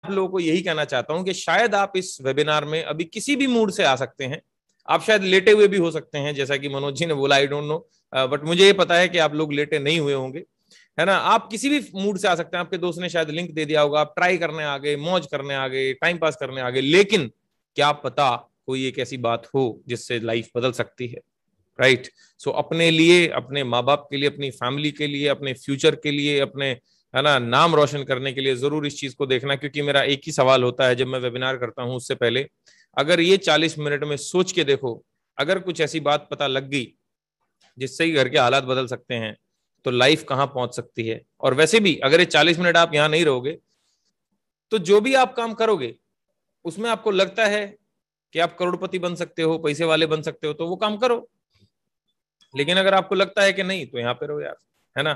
लोगों को यही कहना चाहता हूं कि शायद आप इस वेबिनार में अभी किसी भी मूड से आ सकते हैं। आप शायद लेटे हुए भी हो सकते हैं, जैसा कि मनोज जी ने बोला, आई डोंट नो, बट मुझे ये पता है कि आप लोग लेटे नहीं हुए होंगे, है ना। आप किसी भी मूड से आ सकते हैं। आपके दोस्त ने शायद लिंक दे दिया होगा, आप ट्राई करने आ गए, मौज करने आ गए, टाइम पास करने आ गए, लेकिन क्या पता कोई एक ऐसी बात हो जिससे लाइफ बदल सकती है, राइट। सो अपने लिए, अपने माँ बाप के लिए, अपनी फैमिली के लिए, अपने फ्यूचर के लिए, अपने, है ना, नाम रोशन करने के लिए जरूर इस चीज को देखना। क्योंकि मेरा एक ही सवाल होता है जब मैं वेबिनार करता हूं उससे पहले, अगर ये 40 मिनट में सोच के देखो, अगर कुछ ऐसी बात पता लग गई जिससे ही घर के हालात बदल सकते हैं, तो लाइफ कहाँ पहुंच सकती है। और वैसे भी अगर ये 40 मिनट आप यहां नहीं रहोगे, तो जो भी आप काम करोगे उसमें आपको लगता है कि आप करोड़पति बन सकते हो, पैसे वाले बन सकते हो, तो वो काम करो। लेकिन अगर आपको लगता है कि नहीं, तो यहाँ पे रहो यार, है ना।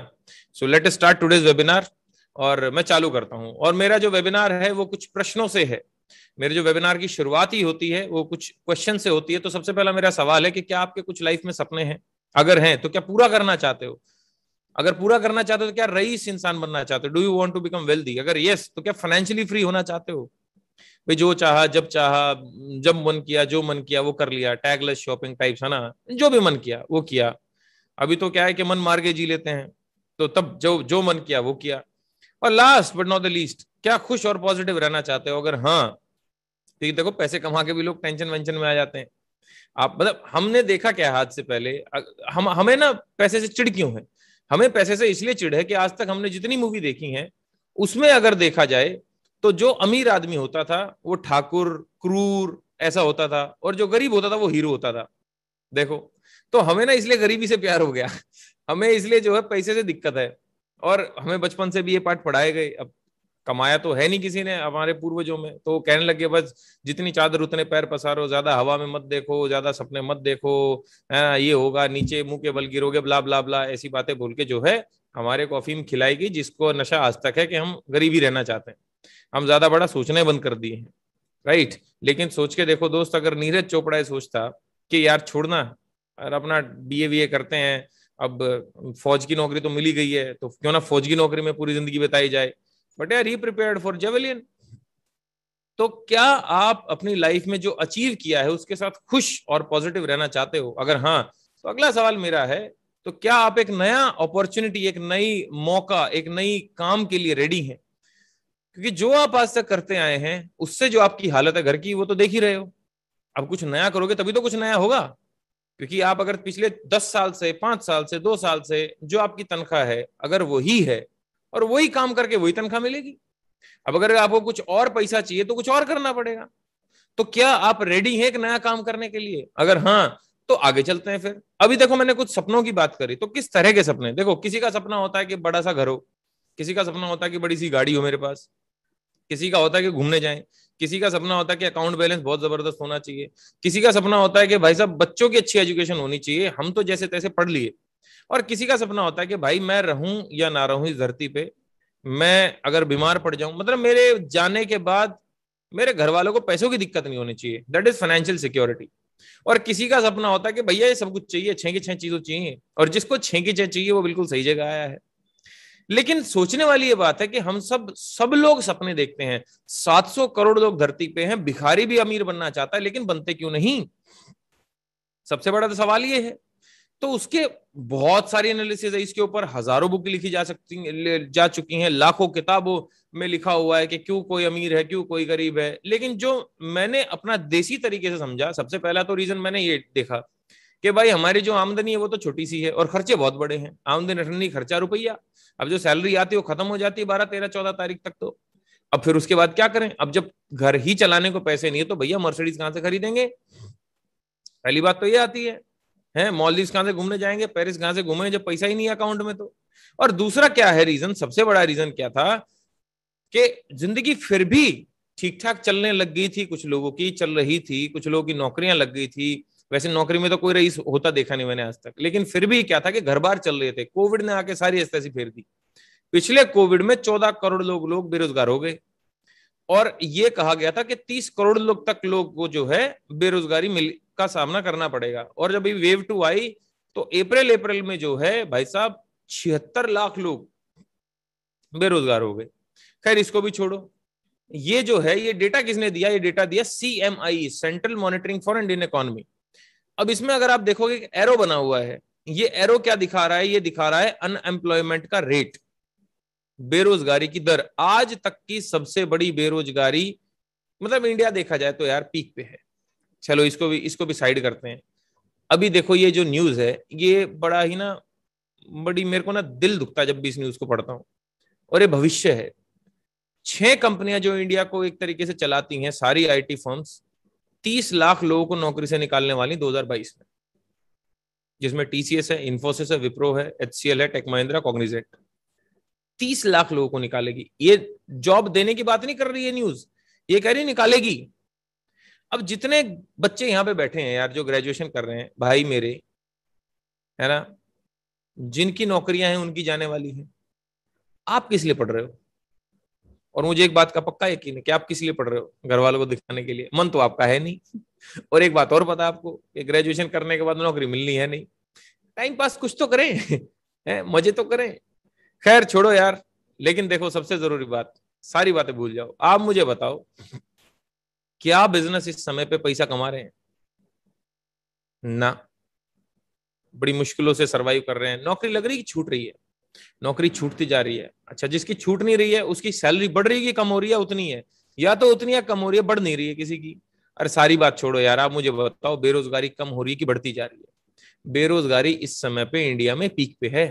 So let us start today's webinar. और मैं चालू करता हूँ। और मेरा जो वेबिनार है वो कुछ प्रश्नों से है। मेरे जो वेबिनार की शुरुआत ही होती है वो कुछ क्वेश्चन से होती है। तो सबसे पहला मेरा सवाल है कि क्या आपके कुछ लाइफ में सपने हैं? अगर हैं तो क्या पूरा करना चाहते हो? अगर पूरा करना चाहते हो तो क्या रईस इंसान बनना चाहते हो? Do you want to become wealthy? अगर यस, तो क्या फाइनेंशियली फ्री होना चाहते हो? भाई जो चाहा, जब चाहा, जब मन किया, जो मन किया वो कर लिया, टैगलेस शॉपिंग टाइप्स, है ना, जो भी मन किया वो किया। अभी तो क्या है कि मन मार के जी लेते हैं, तो तब जो जो मन किया वो किया। और last but not the least, क्या खुश और पॉजिटिव रहना चाहते हो? अगर हाँ, तो ये देखो, पैसे कमा के भी लोग टेंशन वेंशन में आ जाते हैं। आप मतलब, हमने देखा क्या है आज से पहले, हम हमें ना पैसे से चिढ़ क्यों है? हमें पैसे से इसलिए चिढ़ है कि आज तक हमने जितनी मूवी देखी है उसमें अगर देखा जाए तो जो अमीर आदमी होता था वो ठाकुर, क्रूर ऐसा होता था, और जो गरीब होता था वो हीरो होता था। देखो, तो हमें ना इसलिए गरीबी से प्यार हो गया। हमें इसलिए जो है पैसे से दिक्कत है। और हमें बचपन से भी ये पाठ पढ़ाए गए। अब कमाया तो है नहीं किसी ने हमारे पूर्वजों में, तो कहने लगे बस जितनी चादर उतने पैर पसारो, ज्यादा हवा में मत देखो, ज्यादा सपने मत देखो, है ना, ये होगा, नीचे मुंह के बल गिरोगे, ब्ला ब्ला ब्ला, ऐसी बातें बोल के जो है हमारे को अफीम खिलाएगी, जिसको नशा आज तक है कि हम गरीब ही रहना चाहते हैं। हम ज्यादा बड़ा सोचने बंद कर दिए हैं, राइट। लेकिन सोच के देखो दोस्त, अगर नीरज चोपड़ा ये सोचता कि यार छोड़ना और अपना बीए करते हैं, अब फौज की नौकरी तो मिली गई है, तो क्यों ना फौज की नौकरी में पूरी जिंदगी बिताई जाए, बट यार ही प्रिपेयर्ड फॉर जेवलिन। तो क्या आप अपनी लाइफ में जो अचीव किया है उसके साथ खुश और पॉजिटिव रहना चाहते हो? अगर हाँ, तो अगला सवाल मेरा है, तो क्या आप एक नया अपॉर्चुनिटी, एक नई मौका, एक नई काम के लिए रेडी हैं? क्योंकि जो आप आज तक करते आए हैं उससे जो आपकी हालत है घर की, वो तो देख ही रहे हो। अब कुछ नया करोगे तभी तो कुछ नया होगा। क्योंकि आप अगर पिछले 10 साल से, 5 साल से, 2 साल से जो आपकी तनख्वाह है, अगर वही है और वही काम करके वही तनख्वाह मिलेगी, अब अगर आपको कुछ और पैसा चाहिए तो कुछ और करना पड़ेगा। तो क्या आप रेडी हैं एक नया काम करने के लिए? अगर हाँ, तो आगे चलते हैं फिर। अभी देखो, मैंने कुछ सपनों की बात करी, तो किस तरह के सपने? देखो, किसी का सपना होता है कि बड़ा सा घर हो, किसी का सपना होता है कि बड़ी सी गाड़ी हो मेरे पास, किसी का होता है कि घूमने जाएं, किसी का सपना होता है कि अकाउंट बैलेंस बहुत जबरदस्त होना चाहिए, किसी का सपना होता है कि भाई साहब बच्चों की अच्छी एजुकेशन होनी चाहिए, हम तो जैसे तैसे पढ़ लिए, और किसी का सपना होता है कि भाई मैं रहूं या ना रहूं इस धरती पे, मैं अगर बीमार पड़ जाऊं, मतलब मेरे जाने के बाद मेरे घर वालों को पैसों की दिक्कत नहीं होनी चाहिए, दैट इज फाइनेंशियल सिक्योरिटी। और किसी का सपना होता है कि भैया ये सब कुछ चाहिए, 6 की 6 चीजों चाहिए, और जिसको 6 की 6 चाहिए वो बिल्कुल सही जगह आया है। लेकिन सोचने वाली ये बात है कि हम सब लोग सपने देखते हैं। 700 करोड़ लोग धरती पे हैं, भिखारी भी अमीर बनना चाहता है, लेकिन बनते क्यों नहीं? सबसे बड़ा तो सवाल ये है। तो उसके बहुत सारी एनालिसिस है, इसके ऊपर हजारों बुक लिखी जा चुकी हैं, लाखों किताबों में लिखा हुआ है कि क्यों कोई अमीर है, क्यों कोई गरीब है। लेकिन जो मैंने अपना देसी तरीके से समझा, सबसे पहला तो रीजन मैंने ये देखा कि भाई हमारी जो आमदनी है वो तो छोटी सी है और खर्चे बहुत बड़े हैं। आमदनी अठन्नी, खर्चा रुपया। अब जो सैलरी आती है वो खत्म हो जाती है 12, 13, 14 तारीख तक। तो अब फिर उसके बाद क्या करें? अब जब घर ही चलाने को पैसे नहीं है तो भैया मर्सिडीज कहां से खरीदेंगे? पहली बात तो ये आती है मॉलदीव्स कहां से घूमने जाएंगे, पेरिस कहां से घूमेंगे जब पैसा ही नहीं है अकाउंट में? तो और दूसरा क्या है रीजन, सबसे बड़ा रीजन क्या था कि जिंदगी फिर भी ठीक ठाक चलने लग गई थी, कुछ लोगों की चल रही थी, कुछ लोगों की नौकरियां लग गई थी। वैसे नौकरी में तो कोई रईस होता देखा नहीं मैंने आज तक, लेकिन फिर भी क्या था कि घर बार चल रहे थे। कोविड ने आके सारी ऐसी फेर दी। पिछले कोविड में 14 करोड़ लोग बेरोजगार हो गए, और ये कहा गया था कि 30 करोड़ लोग तक लोग को जो है बेरोजगारी मिल का सामना करना पड़ेगा। और जब वेव 2 आई तो अप्रैल में जो है भाई साहब 76 लाख लोग बेरोजगार हो गए। खैर इसको भी छोड़ो, ये जो है ये डेटा किसने दिया? ये डेटा दिया CMI, central monitoring for Indian economy. अब इसमें अगर आप देखोगे एरो बना हुआ है, ये एरो क्या दिखा रहा है? ये दिखा रहा है अनएम्प्लॉयमेंट का रेट, बेरोजगारी की दर। आज तक की सबसे बड़ी बेरोजगारी, मतलब इंडिया देखा जाए तो यार पीक पे है। चलो इसको भी साइड करते हैं। अभी देखो ये जो न्यूज है, ये बड़ा ही ना, बड़ी मेरे को ना दिल दुखता है जब भी इस न्यूज को पढ़ता हूं। और ये भविष्य है। 6 कंपनियां जो इंडिया को एक तरीके से चलाती हैं, सारी IT फर्म्स, 30 लाख लोगों को नौकरी से निकालने वाली 2022 में, जिसमें TCS है, इन्फोसिस है, विप्रो है, HCL है, टेक महिंद्रा, कॉग्निजेंट। 30 लाख लोगों को निकालेगी। ये जॉब देने की बात नहीं कर रही है न्यूज, ये कह रही निकालेगी। अब जितने बच्चे यहाँ पे बैठे हैं यार, जो ग्रेजुएशन कर रहे हैं भाई मेरे, है ना, जिनकी नौकरियां हैं उनकी जाने वाली है। आप किस लिए पढ़ रहे हो? और मुझे एक बात का पक्का यकीन है कि आप किस लिए पढ़ रहे हो? घर वालों को दिखाने के लिए। मन तो आपका है नहीं। और एक बात और पता है आपको कि ग्रेजुएशन करने के बाद नौकरी मिलनी है नहीं। टाइम पास कुछ तो करें, है, मजे तो करें। खैर छोड़ो यार। लेकिन देखो सबसे जरूरी बात, सारी बातें भूल जाओ। आप मुझे बताओ, क्या बिजनेस इस समय पे पैसा कमा रहे हैं? ना, बड़ी मुश्किलों से सरवाइव कर रहे हैं। नौकरी लग रही है कि छूट रही है? नौकरी छूटती जा रही है। अच्छा, जिसकी छूट नहीं रही है उसकी सैलरी बढ़ रही है कि कम हो रही है? उतनी है, या तो उतनी है कम हो रही है, बढ़ नहीं रही है किसी की। अरे सारी बात छोड़ो यार, आप मुझे बताओ बेरोजगारी कम हो रही है कि बढ़ती जा रही है? बेरोजगारी इस समय पे इंडिया में पीक पे है।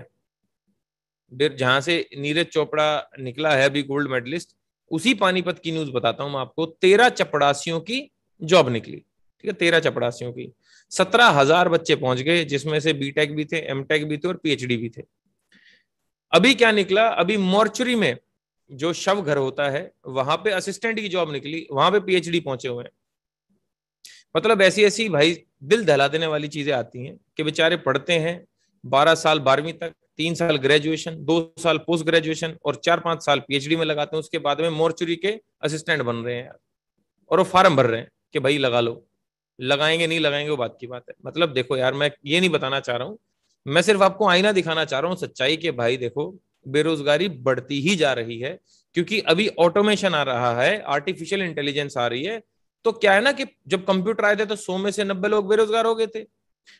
जहां से नीरज चोपड़ा निकला है अभी गोल्ड मेडलिस्ट, उसी पानीपत की न्यूज बताता हूं मैं आपको। 13 चपड़ासियों की जॉब निकली। ठीक है, 13 चपड़ासियों की 17,000 बच्चे पहुंच गए, जिसमें से B.Tech भी थे, M.Tech भी थे और PhD भी थे। अभी क्या निकला? अभी मॉर्चरी में जो शव घर होता है वहां पे असिस्टेंट की जॉब निकली, वहां पे PhD पहुंचे हुए हैं। मतलब ऐसी ऐसी भाई दिल दहला देने वाली चीजें आती हैं कि बेचारे पढ़ते हैं 12 साल 12वीं तक, 3 साल ग्रेजुएशन, 2 साल पोस्ट ग्रेजुएशन और 4-5 साल PhD में लगाते हैं। उसके बाद में मॉर्चरी के असिस्टेंट बन रहे हैं यार, और वो फार्म भर रहे हैं कि भाई लगा लो। लगाएंगे नहीं लगाएंगे वो बात की बात है। मतलब देखो यार, मैं ये नहीं बताना चाह रहा हूँ, मैं सिर्फ आपको आईना दिखाना चाह रहा हूँ सच्चाई के। भाई देखो, बेरोजगारी बढ़ती ही जा रही है, क्योंकि अभी ऑटोमेशन आ रहा है, आर्टिफिशियल इंटेलिजेंस आ रही है। तो क्या है ना कि जब कंप्यूटर आए थे तो 100 में से 90 लोग बेरोजगार हो गए थे।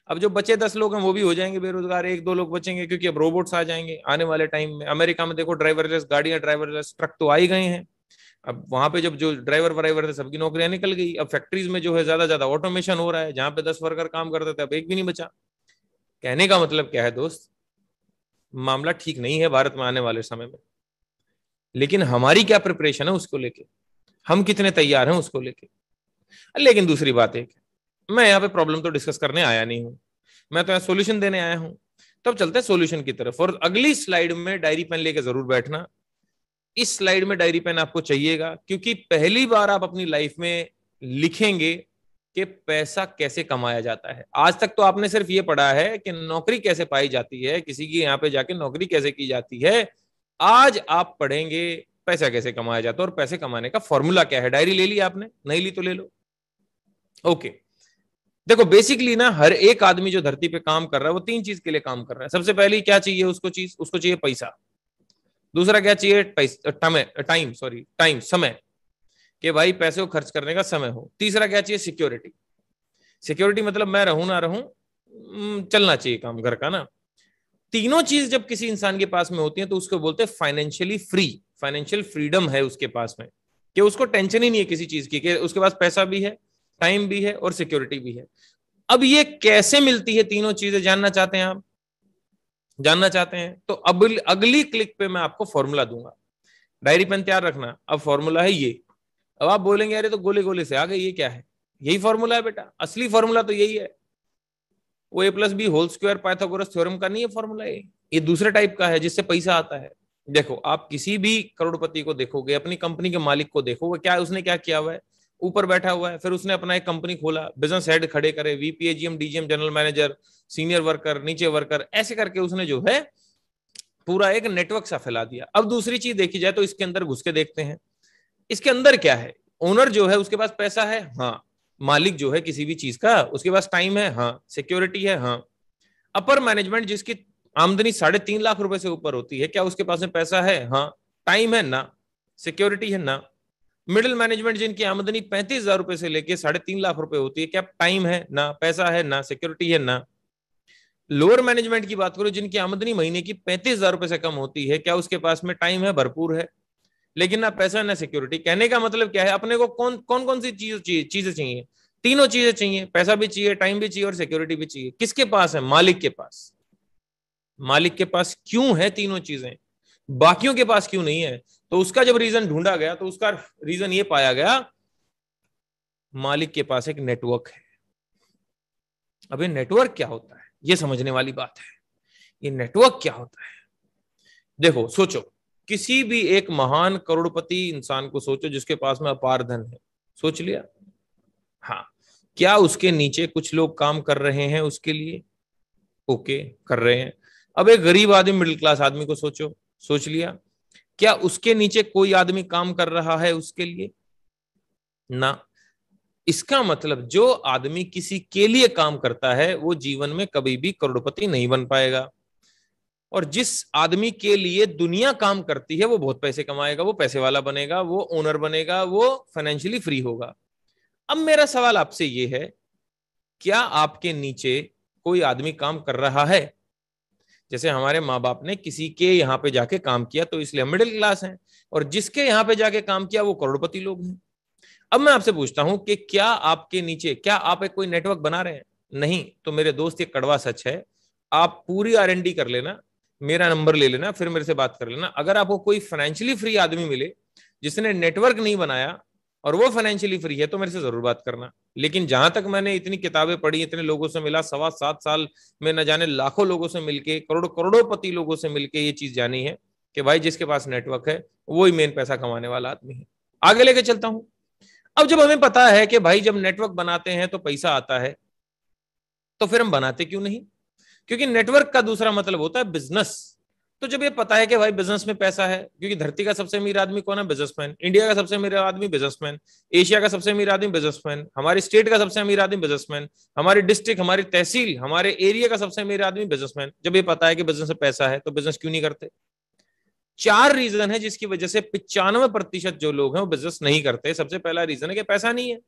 अब जो बचे 10 लोग हैं वो भी हो जाएंगे बेरोजगार, 1-2 लोग बचेंगे, क्योंकि अब रोबोट्स आ जाएंगे आने वाले टाइम में। अमेरिका में देखो ड्राइवरलेस गाड़ियां, ड्राइवरलेस ट्रक तो आ ही गए हैं। अब वहां पे जब जो ड्राइवर वराइवर थे सबकी नौकरियां निकल गई। अब फैक्ट्रीज में जो है ज्यादा ऑटोमेशन हो रहा है, जहां पे 10 वर्कर काम करते थे अब एक भी नहीं बचा। कहने का मतलब क्या है दोस्त, मामला ठीक नहीं है भारत में आने वाले समय में। लेकिन हमारी क्या प्रिपरेशन है उसको लेके, हम कितने तैयार हैं उसको लेके। लेकिन दूसरी बात एक, मैं यहाँ पे प्रॉब्लम तो डिस्कस करने आया नहीं हूं, मैं तो यहाँ सोल्यूशन देने आया हूं। तब चलते हैं सोल्यूशन की तरफ। और अगली स्लाइड में डायरी पेन लेके जरूर बैठना। इस स्लाइड में डायरी पेन आपको चाहिएगा, क्योंकि पहली बार आप अपनी लाइफ में लिखेंगे कि पैसा कैसे कमाया जाता है। आज तक तो आपने सिर्फ ये पढ़ा है कि नौकरी कैसे पाई जाती है, किसी की यहाँ पे जाके नौकरी कैसे की जाती है। आज आप पढ़ेंगे पैसा कैसे कमाया जाता है और पैसे कमाने का फॉर्मूला क्या है। डायरी ले ली आपने? नहीं ली तो ले लो। ओके, देखो बेसिकली ना हर एक आदमी जो धरती पे काम कर रहा है वो 3 चीज के लिए काम कर रहा है। सबसे पहले क्या चाहिए उसको? चीज उसको चाहिए पैसा। दूसरा क्या चाहिए? टाइम, सॉरी टाइम, समय, कि भाई पैसे को खर्च करने का समय हो। तीसरा क्या चाहिए? सिक्योरिटी। सिक्योरिटी मतलब मैं रहूं ना रहूं, चलना चाहिए काम घर का ना। तीनों चीज जब किसी इंसान के पास में होती है तो उसको बोलते हैं फाइनेंशियली फ्री। फाइनेंशियल फ्रीडम है उसके पास में, कि उसको टेंशन ही नहीं है किसी चीज की, कि उसके पास पैसा भी है, टाइम भी है और सिक्योरिटी भी है। अब ये कैसे मिलती है तीनों चीजें, जानना चाहते हैं आप? जानना चाहते हैं तो अब अगली क्लिक पे मैं आपको फॉर्मूला दूंगा। डायरी पेन तैयार रखना। अब फॉर्मूला है ये। अब आप बोलेंगे अरे तो गोले गोले से आ गए, ये क्या है? यही फॉर्मूला है बेटा, असली फॉर्मूला तो यही है। वो A+B² पाइथागोरस थ्योरम का नहीं है फॉर्मूला। ये दूसरे टाइप का है जिससे पैसा आता है। देखो आप किसी भी करोड़पति को देखोगे, अपनी कंपनी के मालिक को देखो, वो क्या उसने क्या किया हुआ है? ऊपर बैठा हुआ है, फिर उसने अपना एक कंपनी खोला, बिजनेस हेड खड़े करे, VP, AGM, DGM, general manager, senior worker, नीचे वर्कर, ऐसे करके उसने जो है पूरा एक नेटवर्क सा फैला दिया। अब दूसरी चीज देखी जाए तो इसके अंदर घुस के देखते हैं, इसके अंदर क्या है। ओनर जो है उसके पास पैसा है, हाँ। मालिक जो है किसी भी चीज का, उसके पास टाइम है, हाँ। सिक्योरिटी है, हाँ। अपर मैनेजमेंट जिसकी आमदनी 3.5 लाख रुपए से ऊपर होती है, क्या उसके पास में पैसा है? हाँ। टाइम है? ना। सिक्योरिटी है? ना। मिडिल मैनेजमेंट जिनकी आमदनी 35,000 रुपए से लेके 3.5 लाख रुपए होती है, क्या टाइम है, ना पैसा है, ना सिक्योरिटी है, ना। लोअर मैनेजमेंट की बात करो जिनकी आमदनी महीने की 35,000 रुपए से कम होती है, क्या उसके पास में टाइम है, भरपूर है, लेकिन ना पैसा ना सिक्योरिटी। कहने का मतलब क्या है, अपने को कौन कौन कौन सी चीजें चाहिए? तीनों चीजें चाहिए, पैसा भी चाहिए, टाइम भी चाहिए और सिक्योरिटी भी चाहिए। किसके पास है? मालिक के पास। मालिक के पास क्यों है तीनों चीजें, बाकियों के पास क्यों नहीं है? तो उसका जब रीजन ढूंढा गया तो उसका रीजन ये पाया गया, मालिक के पास एक नेटवर्क है। अब ये नेटवर्क क्या होता है, ये समझने वाली बात है। ये नेटवर्क क्या होता है? देखो, सोचो, किसी भी एक महान करोड़पति इंसान को सोचो जिसके पास में अपार धन है। सोच लिया? हाँ। क्या उसके नीचे कुछ लोग काम कर रहे हैं उसके लिए? ओके, कर रहे हैं। अब एक गरीब आदमी, मिडिल क्लास आदमी को सोचो, सोच लिया? क्या उसके नीचे कोई आदमी काम कर रहा है उसके लिए? ना। इसका मतलब जो आदमी किसी के लिए काम करता है वो जीवन में कभी भी करोड़पति नहीं बन पाएगा, और जिस आदमी के लिए दुनिया काम करती है वो बहुत पैसे कमाएगा, वो पैसे वाला बनेगा, वो ओनर बनेगा, वो फाइनेंशियली फ्री होगा। अब मेरा सवाल आपसे ये है, क्या आपके नीचे कोई आदमी काम कर रहा है? जैसे हमारे माँ बाप ने किसी के यहाँ पे जाके काम किया तो इसलिए हम मिडिल क्लास हैं, और जिसके यहाँ पे जाके काम किया वो करोड़पति लोग हैं। अब मैं आपसे पूछता हूं कि क्या आपके नीचे, क्या आप एक कोई नेटवर्क बना रहे हैं? नहीं। तो मेरे दोस्त, ये कड़वा सच है। आप पूरी R&D कर लेना, मेरा नंबर ले लेना, फिर मेरे से बात कर लेना। अगर आपको कोई फाइनेंशियली फ्री आदमी मिले जिसने नेटवर्क नहीं बनाया और वो फाइनेंशियली फ्री है, तो मेरे से जरूर बात करना। लेकिन जहां तक मैंने इतनी किताबें पढ़ी, इतने लोगों से मिला, 7.25 साल में न जाने लाखों लोगों से मिलके, करोड़ोपति लोगों से मिलके ये चीज जानी है कि भाई जिसके पास नेटवर्क है वो ही मेन पैसा कमाने वाला आदमी है। आगे लेके चलता हूं। अब जब हमें पता है कि भाई जब नेटवर्क बनाते हैं तो पैसा आता है, तो फिर हम बनाते क्यों नहीं? क्योंकि नेटवर्क का दूसरा मतलब होता है बिजनेस। तो जब ये पता है कि भाई बिजनेस में पैसा है, क्योंकि धरती का सबसे अमीर आदमी कौन है? बिजनेसमैन। इंडिया का सबसे अमीर आदमी बिजनेसमैन। एशिया का सबसे अमीर आदमी बिजनेसमैन। हमारी स्टेट का सबसे अमीर आदमी बिजनेसमैन। हमारी डिस्ट्रिक्ट, हमारी तहसील, हमारे एरिया का सबसे अमीर आदमी बिजनेसमैन। जब ये पता है कि बिजनेस में पैसा है तो बिजनेस क्यों नहीं करते? 4 रीजन है जिसकी वजह से 95% जो लोग हैं वो बिजनेस नहीं करते। सबसे पहला रीजन है कि पैसा नहीं है।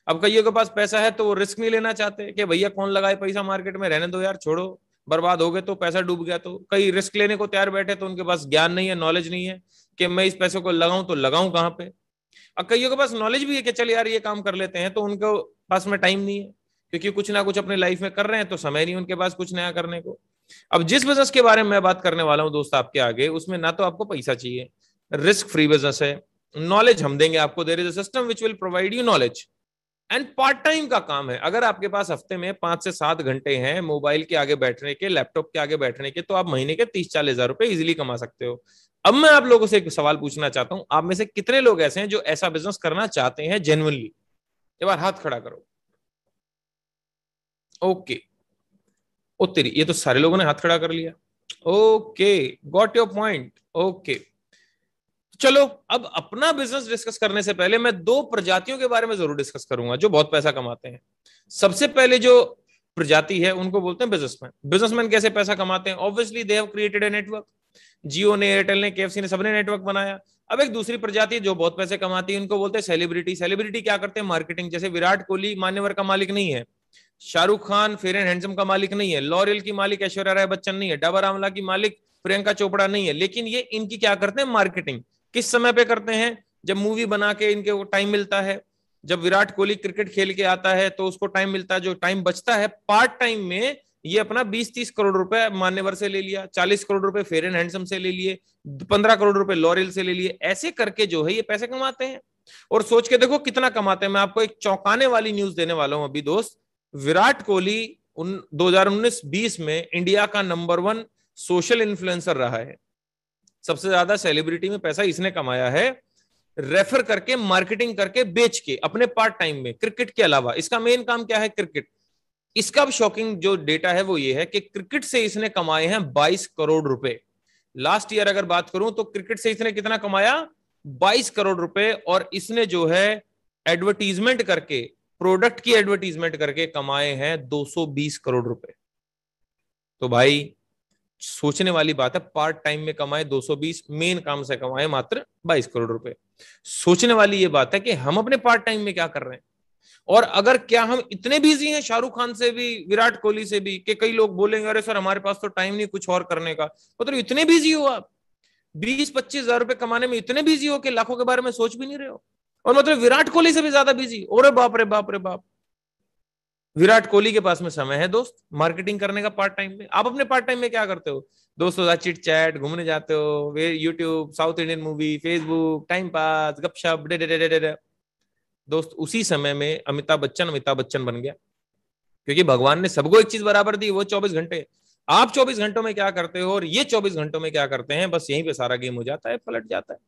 अब कईयों के पास पैसा है तो वो रिस्क नहीं लेना चाहते कि भैया कौन लगाए पैसा मार्केट में, रहने दो यार, छोड़ो, बर्बाद हो गए तो, पैसा डूब गया तो। कई रिस्क लेने को तैयार बैठे तो उनके पास ज्ञान नहीं है, नॉलेज नहीं है कि मैं इस पैसे को लगाऊं तो लगाऊं कहाँ पे। अब कईयों के पास नॉलेज भी है कि चल यार ये काम कर लेते हैं, तो उनके पास में टाइम नहीं है, क्योंकि कुछ ना कुछ अपने लाइफ में कर रहे हैं तो समय नहीं उनके पास कुछ नया करने को। अब जिस बिजनेस के बारे में मैं बात करने वाला हूं दोस्त आपके आगे, उसमें ना तो आपको पैसा चाहिए, रिस्क फ्री बिजनेस है, नॉलेज हम देंगे आपको, there is a system which will provide you knowledge, and part time का काम है। अगर आपके पास हफ्ते में 5 से 7 घंटे हैं मोबाइल के आगे बैठने के, लैपटॉप के आगे बैठने के, तो आप महीने के 30-40 हजार रुपए इजिली कमा सकते हो। अब मैं आप लोगों से एक सवाल पूछना चाहता हूं, आप में से कितने लोग ऐसे हैं जो ऐसा बिजनेस करना चाहते हैं जेन्युइनली? एक बार हाथ खड़ा करो। ओके, ओ तेरी, ये तो सारे लोगों ने हाथ खड़ा कर लिया। Okay, got your point. Okay, चलो अब अपना बिजनेस डिस्कस करने से पहले मैं 2 प्रजातियों के बारे में जरूर डिस्कस करूंगा जो बहुत पैसा कमाते हैं। सबसे पहले जो प्रजाति है उनको बोलते हैं बिजनेसमैन। बिजनेसमैन कैसे पैसा कमाते हैं? Obviously they have created a network. Jio ने, एयरटेल ने, KFC ने, सबने नेटवर्क बनाया। अब एक दूसरी प्रजाति जो बहुत पैसे कमाती है उनको बोलते हैं सेलिब्रिटी। सेलिब्रिटी क्या करते हैं? मार्केटिंग। जैसे विराट कोहली मान्यवर का मालिक नहीं है, Shahrukh Khan fair and handsome का मालिक नहीं है, लॉरियल की मालिक ऐश्वर्या राय बच्चन नहीं है, डाबर आंवला की मालिक प्रियंका चोपड़ा नहीं है, लेकिन ये इनकी क्या करते हैं? मार्केटिंग। किस समय पे करते हैं? जब मूवी बना के इनके टाइम मिलता है। जब विराट कोहली क्रिकेट खेल के आता है तो उसको टाइम मिलता है, जो टाइम बचता है पार्ट टाइम में ये अपना 20-30 करोड़ रुपए मान्यवर से ले लिया, 40 करोड़ रुपए फेयर एंड हैंडसम से ले लिए, 15 करोड़ रुपए लॉरियल से ले लिए। ऐसे करके जो है ये पैसे कमाते हैं। और सोच के देखो कितना कमाते हैं। मैं आपको एक चौंकाने वाली न्यूज देने वाला हूं अभी दोस्त। विराट कोहली 2019-20 में इंडिया का नंबर 1 सोशल इन्फ्लुएंसर रहा है। सबसे ज्यादा सेलिब्रिटी में पैसा इसने कमाया है, रेफर करके, मार्केटिंग करके, बेच के, अपने पार्ट टाइम में, क्रिकेट के अलावा। इसका मेन काम क्या है? क्रिकेट। इसका अब शॉकिंग जो डेटा है वो ये है कि क्रिकेट से इसने कमाए हैं 22 करोड़ रुपए। लास्ट ईयर अगर बात करूं तो क्रिकेट से इसने कितना कमाया? 22 करोड़ रुपए। और इसने जो है एडवर्टीजमेंट करके, प्रोडक्ट की एडवर्टीजमेंट करके कमाए हैं 220 करोड़ रुपए। तो भाई सोचने वाली बात है, पार्ट टाइम में कमाए 220, मेन काम से कमाए मात्र 22 करोड़ रुपए। सोचने वाली ये बात है कि हम अपने पार्ट टाइम में क्या कर रहे हैं। और अगर क्या हम इतने बिजी हैं शाहरुख खान से भी, विराट कोहली से भी, कि कई लोग बोलेंगे अरे सर हमारे पास तो टाइम नहीं कुछ और करने का। मतलब इतने बिजी हो आप, 20-25 हजार रुपए कमाने में इतने बिजी हो कि लाखों के बारे में सोच भी नहीं रहे हो। और मतलब विराट कोहली से भी ज्यादा बिजी। अरे बाप रे बाप रे बाप। विराट कोहली के पास में समय है दोस्त मार्केटिंग करने का पार्ट टाइम में। आप अपने पार्ट टाइम में क्या करते हो? दोस्तों साथ चिट चैट, घूमने जाते हो, YouTube, south Indian movie, Facebook, time pass, गपशप, दोस्त उसी समय में अमिताभ बच्चन बन गया। क्योंकि भगवान ने सबको एक चीज बराबर दी, वो 24 घंटे। आप 24 घंटों में क्या करते हो और ये 24 घंटों में क्या करते हैं, बस यहीं पे सारा गेम हो जाता है, पलट जाता है।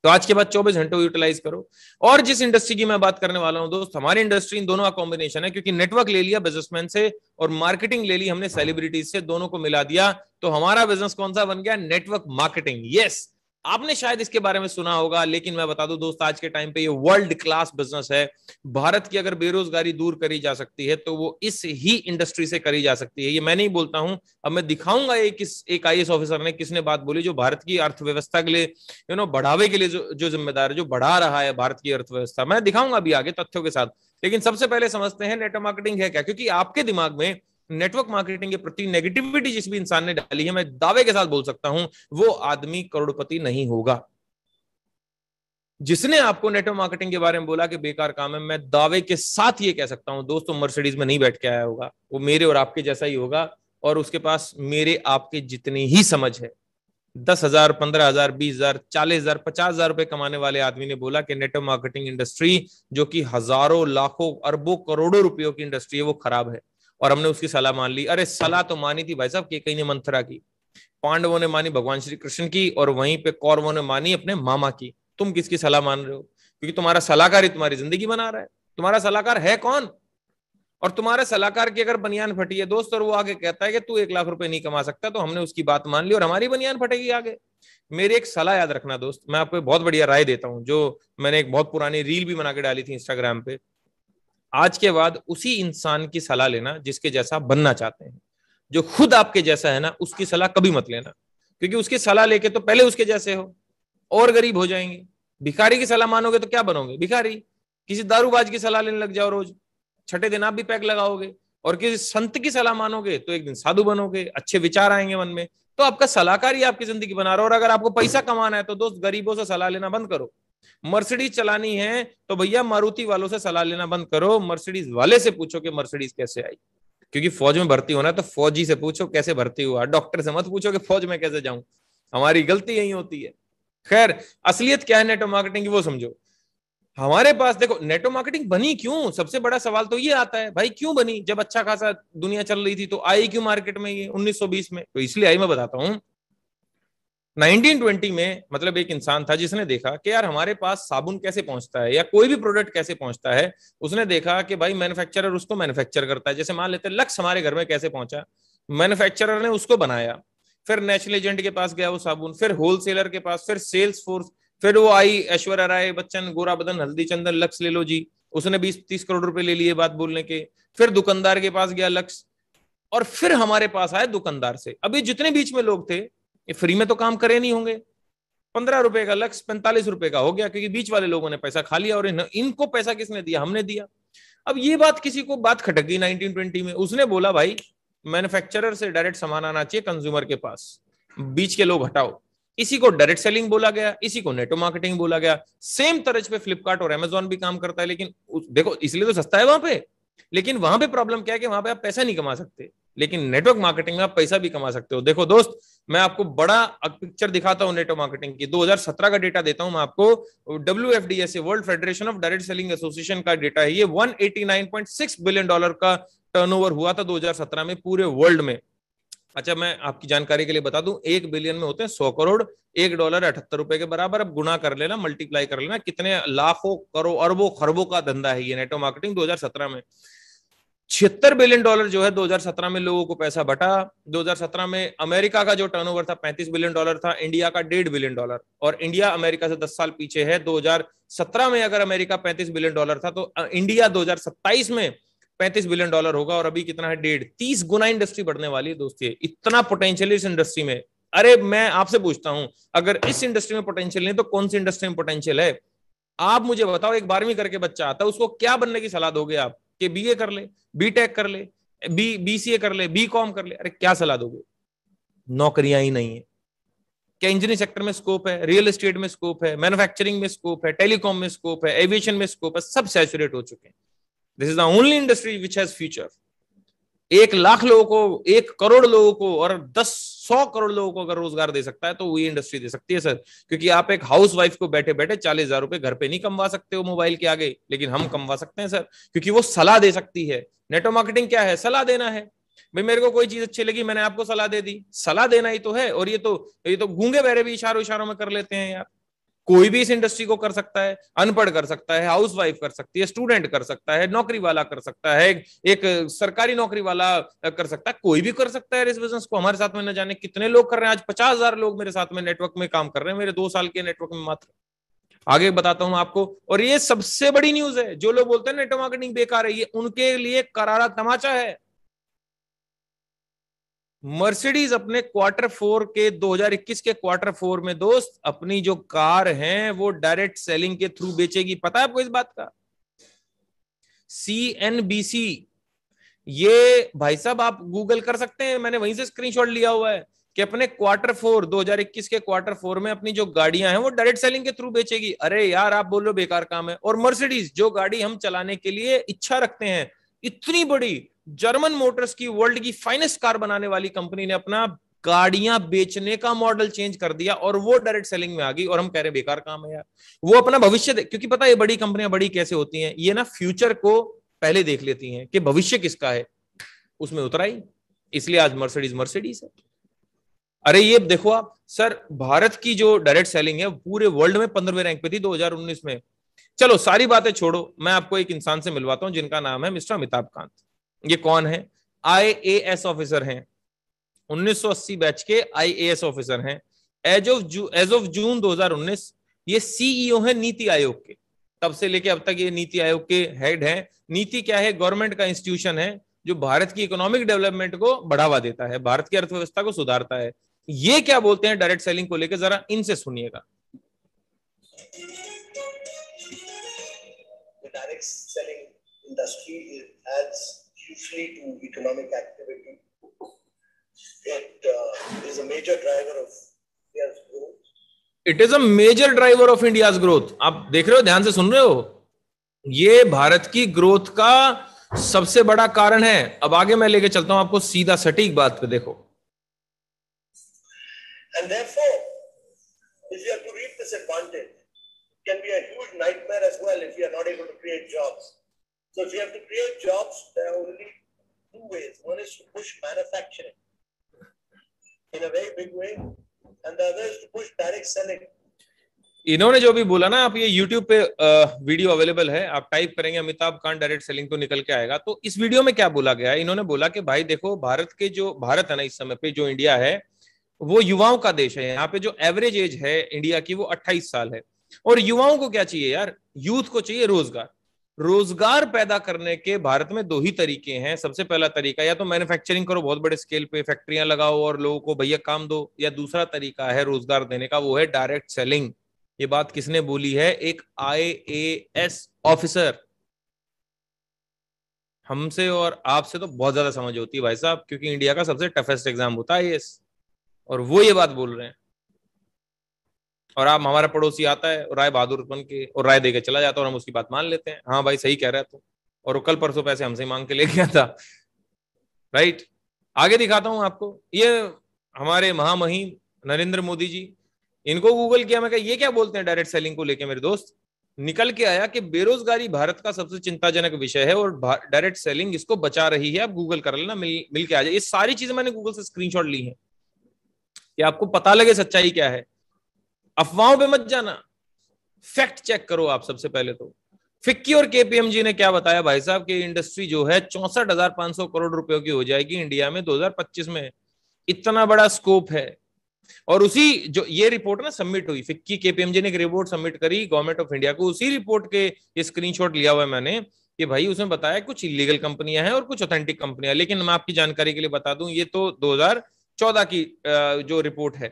तो आज के बाद 24 घंटे यूटिलाइज करो। और जिस इंडस्ट्री की मैं बात करने वाला हूं दोस्त, हमारी इंडस्ट्री इन दोनों का कॉम्बिनेशन है। क्योंकि नेटवर्क ले लिया बिजनेसमैन से और मार्केटिंग ले ली हमने सेलिब्रिटीज से, दोनों को मिला दिया तो हमारा बिजनेस कौन सा बन गया? Network marketing. यस, आपने शायद इसके बारे में सुना होगा, लेकिन मैं बता दूं दोस्त, आज के टाइम पे ये वर्ल्ड क्लास बिजनेस है। भारत की अगर बेरोजगारी दूर करी जा सकती है तो वो इस ही इंडस्ट्री से करी जा सकती है। ये मैं नहीं बोलता हूं, अब मैं दिखाऊंगा एक IAS ऑफिसर ने किसने बात बोली, जो भारत की अर्थव्यवस्था के लिए बढ़ावे के लिए जो जिम्मेदार है, जो बढ़ा रहा है भारत की अर्थव्यवस्था। मैं दिखाऊंगा अभी आगे तथ्यों के साथ। लेकिन सबसे पहले समझते हैं नेटवर्क मार्केटिंग है क्या। क्योंकि आपके दिमाग में नेटवर्क मार्केटिंग के प्रति नेगेटिविटी जिस भी इंसान ने डाली है, मैं दावे के साथ बोल सकता हूं वो आदमी करोड़पति नहीं होगा। जिसने आपको नेटवर्क मार्केटिंग के बारे में बोला कि बेकार काम है, मैं दावे के साथ ये कह सकता हूं दोस्तों, मर्सिडीज में नहीं बैठ के आया होगा, वो मेरे और आपके जैसा ही होगा। और उसके पास मेरे आपके जितनी ही समझ है। 10,000, 15,000, 20,000, 40,000, 50,000 रुपए कमाने वाले आदमी ने बोला कि नेटवर्क मार्केटिंग इंडस्ट्री, जो कि हजारों, लाखों, अरबों, करोड़ों रुपयों की इंडस्ट्री है, वो खराब है। और हमने उसकी सलाह मान ली। अरे सलाह तो मानी थी भाई साहब, केकई ने मंथरा की, पांडवों ने मानी भगवान श्री कृष्ण की, और वहीं पे कौरवों ने मानी अपने मामा की। तुम किसकी सलाह मान रहे हो? क्योंकि तुम्हारा सलाहकार ही तुम्हारी जिंदगी बना रहा है। तुम्हारा सलाहकार है कौन? और तुम्हारे सलाहकार की अगर बनियान फटी है दोस्त, और वो आगे कहता है कि तू 1 लाख रुपए नहीं कमा सकता, तो हमने उसकी बात मान ली और हमारी बनियान फटेगी आगे। मेरी एक सलाह याद रखना दोस्त, मैं आपको बहुत बढ़िया राय देता हूं, जो मैंने एक बहुत पुरानी रील भी बना के डाली थी इंस्टाग्राम पे। आज के बाद उसी इंसान की सलाह लेना जिसके जैसा बनना चाहते हैं। जो खुद आपके जैसा है ना, उसकी सलाह कभी मत लेना। क्योंकि उसकी सलाह लेके तो पहले उसके जैसे हो और गरीब हो जाएंगे। भिखारी की सलाह मानोगे तो क्या बनोगे? भिखारी। किसी दारूबाज की सलाह लेने लग जाओ रोज, छठे दिन आप भी पैक लगाओगे। और किसी संत की सलाह मानोगे तो एक दिन साधु बनोगे, अच्छे विचार आएंगे मन में। तो आपका सलाहकार ही आपकी जिंदगी बना रहा हो। और अगर आपको पैसा कमाना है तो दोस्त गरीबों से सलाह लेना बंद करो। मर्सिडीज चलानी है तो भैया मारुति वालों से सलाह लेना बंद करो। मर्सिडीज वाले से पूछो कि मर्सिडीज कैसे आई। क्योंकि फौज में भर्ती होना है तो फौजी से पूछो कैसे भर्ती हुआ। डॉक्टर से मत पूछो कि फौज में कैसे जाऊं। हमारी गलती यही होती है। खैर, असलियत क्या है नेटवर्क मार्केटिंग की वो समझो। हमारे पास देखो, नेटवर्क मार्केटिंग बनी क्यों? सबसे बड़ा सवाल तो ये आता है भाई, क्यों बनी? जब अच्छा खासा दुनिया चल रही थी तो आई क्यों मार्केट में ये 1920 में? तो इसलिए आई, मैं बताता हूं। 1920 में मतलब एक इंसान था जिसने देखा कि यार हमारे पास साबुन कैसे पहुंचता है या कोई भी प्रोडक्ट कैसे पहुंचता है। उसने देखा कि भाई मैन्युफैक्चरर उसको मैन्युफैक्चर करता है। जैसे मान लेते हैं लक्स हमारे घर में कैसे पहुंचा, मैन्युफैक्चरर ने उसको बनाया, फिर नेशनल एजेंट के पास गया वो साबुन, फिर होलसेलर के पास, फिर सेल्स फोर्स, फिर वो आई ऐश्वर्या राय बच्चन, गोरा बदन, हल्दी चंदन, लक्स ले लो जी, उसने 20-30 करोड़ रुपए ले लिए बात बोलने के। फिर दुकानदार के पास गया लक्स, और फिर हमारे पास आए दुकानदार से। अभी जितने बीच में लोग थे ये फ्री में तो काम करे नहीं होंगे। 15 रुपए का लक्स 45 रुपए का हो गया, क्योंकि बीच वाले लोगों ने पैसा खा लिया। और इनको पैसा किसने दिया? हमने दिया। अब ये बात किसी को बात खटक गई 1920 में। उसने बोला भाई मैन्युफैक्चरर से डायरेक्ट सामान आना चाहिए कंज्यूमर के पास, बीच के लोग हटाओ। इसी को डायरेक्ट सेलिंग बोला गया, इसी को नेटवर्क मार्केटिंग बोला गया। सेम तरज पे फ्लिपकार्ट और अमेजोन भी काम करता है। लेकिन देखो, इसलिए तो सस्ता है वहां पे। लेकिन वहां पे प्रॉब्लम क्या है कि वहां पे आप पैसा नहीं कमा सकते। लेकिन नेटवर्क मार्केटिंग में आप पैसा भी कमा सकते हो। देखो दोस्त, मैं आपको बड़ा पिक्चर दिखाता हूं नेटवर्क मार्केटिंग की। 2017 का डेटा देता हूं मैं आपको। WFDSA, world federation of direct selling association का डेटा है ये। $189.6 बिलियन का टर्नओवर हुआ था 2017 में पूरे वर्ल्ड में। अच्छा, मैं आपकी जानकारी के लिए बता दूं, 1 बिलियन में होते हैं 100 करोड़। $1 78 रुपए के बराबर। अब गुना कर लेना, मल्टीप्लाई कर लेना, कितने लाखों करोड़ अरबों खरबों का धंधा है ये नेटवर्क मार्केटिंग 2017 में। $76 बिलियन जो है 2017 में लोगों को पैसा बटा। 2017 में अमेरिका का जो टर्नओवर था $35 बिलियन था, इंडिया का $1.5 बिलियन। और इंडिया अमेरिका से 10 साल पीछे है। 2017 में अगर अमेरिका $35 बिलियन था तो इंडिया 2027 में $35 बिलियन होगा। और अभी कितना है? 1.5। 30 गुना इंडस्ट्री बढ़ने वाली है दोस्त। ये इतना पोटेंशियल इस इंडस्ट्री में अरे मैं आपसे पूछता हूं, अगर इस इंडस्ट्री में पोटेंशियल नहीं तो कौन सी इंडस्ट्री में पोटेंशियल है? आप मुझे बताओ, एक 12वीं करके बच्चा आता है, उसको क्या बनने की सलाह दोगे आप? कि बीए कर ले, बीटेक कर ले, बीसीए कर ले, बीकॉम कर ले? अरे क्या सलाह दोगे? नौकरियां ही नहीं है। क्या इंजीनियरिंग सेक्टर में स्कोप है? रियल एस्टेट में स्कोप है, मैन्युफैक्चरिंग में स्कोप है, टेलीकॉम में स्कोप है, एविएशन में स्कोप है, सब सैचुरेट हो चुके हैं। This is the only industry which has future. 1 lakh लोगों को, 1 करोड़ लोगों को और 100 करोड़ लोगों को अगर रोजगार दे सकता है तो वो इंडस्ट्री दे सकती है सर। क्योंकि आप एक हाउस वाइफ को बैठे बैठे 40,000 रुपए घर पे नहीं कमवा सकते हो मोबाइल के आगे, लेकिन हम कमवा सकते हैं सर, क्योंकि वो सलाह दे सकती है। नेटवर्क मार्केटिंग क्या है? सलाह देना है। भाई मेरे को कोई चीज अच्छी लगी, मैंने आपको सलाह दे दी, सलाह देना ही तो है। और ये तो गूंगे बहरे भी इशारों इशारों में कर लेते हैं यार। कोई भी इस इंडस्ट्री को कर सकता है, अनपढ़ कर सकता है, हाउस वाइफ कर सकती है, स्टूडेंट कर सकता है, नौकरी वाला कर सकता है, एक सरकारी नौकरी वाला कर सकता है, कोई भी कर सकता है इस बिजनेस को। हमारे साथ में न जाने कितने लोग कर रहे हैं, आज 50,000 लोग मेरे साथ में नेटवर्क में काम कर रहे हैं, मेरे 2 साल के नेटवर्क में मात्र। आगे बताता हूं आपको, और ये सबसे बड़ी न्यूज है। जो लोग बोलते हैं नेटवर्क मार्केटिंग बेकार है, ये उनके लिए करारा तमाचा है। मर्सिडीज अपने Q4 के 2021 के Q4 में दोस्त अपनी जो कार हैं वो डायरेक्ट सेलिंग के थ्रू बेचेगी। पता है आपको इस बात का? CNBC, ये भाई साहब आप गूगल कर सकते हैं, मैंने वहीं से स्क्रीनशॉट लिया हुआ है कि अपने Q4 2021 के Q4 में अपनी जो गाड़ियां हैं वो डायरेक्ट सेलिंग के थ्रू बेचेगी। अरे यार आप बोल लो बेकार काम है। और मर्सिडीज जो गाड़ी हम चलाने के लिए इच्छा रखते हैं, इतनी बड़ी जर्मन मोटर्स की वर्ल्ड की फाइनेस्ट कार बनाने वाली कंपनी ने अपना गाड़ियां बेचने का मॉडल चेंज कर दिया और वो डायरेक्ट सेलिंग में आ गई, और हम कह रहे हैं बेकार काम है यार। वो अपना भविष्य क्योंकि पता है बड़ी कंपनियां बड़ी कैसे होती हैं, ये ना फ्यूचर को पहले देख लेती हैं कि भविष्य किसका है, उसमें उतरा ही। इसलिए आज मर्सिडीज मर्सिडीज है। अरे ये देखो आप सर, भारत की जो डायरेक्ट सेलिंग है पूरे वर्ल्ड में 15वें रैंक पे थी 2019 में। चलो सारी बातें छोड़ो, मैं आपको एक इंसान से मिलवाता हूं जिनका नाम है मिस्टर अमिताभ कांत। ये कौन है? IAS ऑफिसर हैं, 1980 बैच के IAS ऑफिसर हैं। एज ऑफ जून 2019 ये CEO हैं नीति आयोग के। तब से लेके अब तक ये नीति आयोग के हेड हैं। नीति क्या है? गवर्नमेंट का इंस्टीट्यूशन है जो भारत की इकोनॉमिक डेवलपमेंट को बढ़ावा देता है, भारत की अर्थव्यवस्था को सुधारता है। ये क्या बोलते हैं डायरेक्ट सेलिंग को लेकर, जरा इनसे सुनिएगा। Direct selling industry adds hugely to economic activity. It is a major driver of India's growth. It is a major driver of India's growth. आप देख रहे हो, ध्यान से सुन रहे हो? ये भारत की ग्रोथ का सबसे बड़ा कारण है। अब आगे मैं लेके चलता हूं आपको सीधा सटीक बात पे, देखो। And therefore, if you have to reap this advantage, can be a huge nightmare as well if you are not able to create jobs. So if you have to create jobs, there are only 2 ways. One is to push manufacturing in a very big way, and the other is to push direct selling. इन्होंने जो भी बोला ना, आप ये YouTube पे video available है, आप टाइप करेंगे अमिताभ कांत डायरेक्ट सेलिंग तो निकल के आएगा। तो इस वीडियो में क्या बोला गया है? इन्होंने बोला कि भाई देखो, भारत है ना, इस समय पे जो इंडिया है वो युवाओं का देश है। यहाँ पे जो एवरेज एज है इंडिया की वो 28 साल है। और युवाओं को क्या चाहिए यार? यूथ को चाहिए रोजगार। रोजगार पैदा करने के भारत में 2 ही तरीके हैं। सबसे पहला तरीका, या तो मैन्युफैक्चरिंग करो, बहुत बड़े स्केल पे फैक्ट्रियां लगाओ और लोगों को भैया काम दो, या दूसरा तरीका है रोजगार देने का, वो है डायरेक्ट सेलिंग। ये बात किसने बोली है? एक IAS ऑफिसर। हमसे और आपसे तो बहुत ज्यादा समझ होती है भाई साहब, क्योंकि इंडिया का सबसे टफेस्ट एग्जाम होता है IAS, और वो ये बात बोल रहे हैं। और आप, हमारा पड़ोसी आता है राय बहादुर बन के और राय देके चला जाता है और हम उसकी बात मान लेते हैं, हाँ भाई सही कह रहा है तो। और वो कल परसों पैसे हमसे मांग के ले गया था, राइट। आगे दिखाता हूं आपको, ये हमारे महामहिम नरेंद्र मोदी जी, इनको गूगल किया, मैं कहा ये क्या बोलते हैं डायरेक्ट सेलिंग को लेके मेरे दोस्त। निकल के आया कि बेरोजगारी भारत का सबसे चिंताजनक विषय है और डायरेक्ट सेलिंग इसको बचा रही है। आप गूगल कर लेना, मिल के आ जाए। ये सारी चीजें मैंने गूगल से स्क्रीनशॉट ली हैं कि आपको पता लगे सच्चाई क्या है। अफवाहों पे मत जाना, फैक्ट चेक करो आप सबसे पहले तो। फिक्की और KPMG ने क्या बताया भाई साहब कि इंडस्ट्री जो है 64,500 करोड़ रुपयों की हो जाएगी इंडिया में 2025 में। इतना बड़ा स्कोप है। और उसी जो ये रिपोर्ट ना सबमिट हुई, फिक्की KPMG ने एक रिपोर्ट सबमिट करी गवर्नमेंट ऑफ इंडिया को, उसी रिपोर्ट के ये स्क्रीनशॉट लिया हुआ है मैंने कि भाई उसमें बताया कुछ इलीगल कंपनियां हैं और कुछ ऑथेंटिक कंपनियां। लेकिन मैं आपकी जानकारी के लिए बता दूं, ये तो 2014 की जो रिपोर्ट है।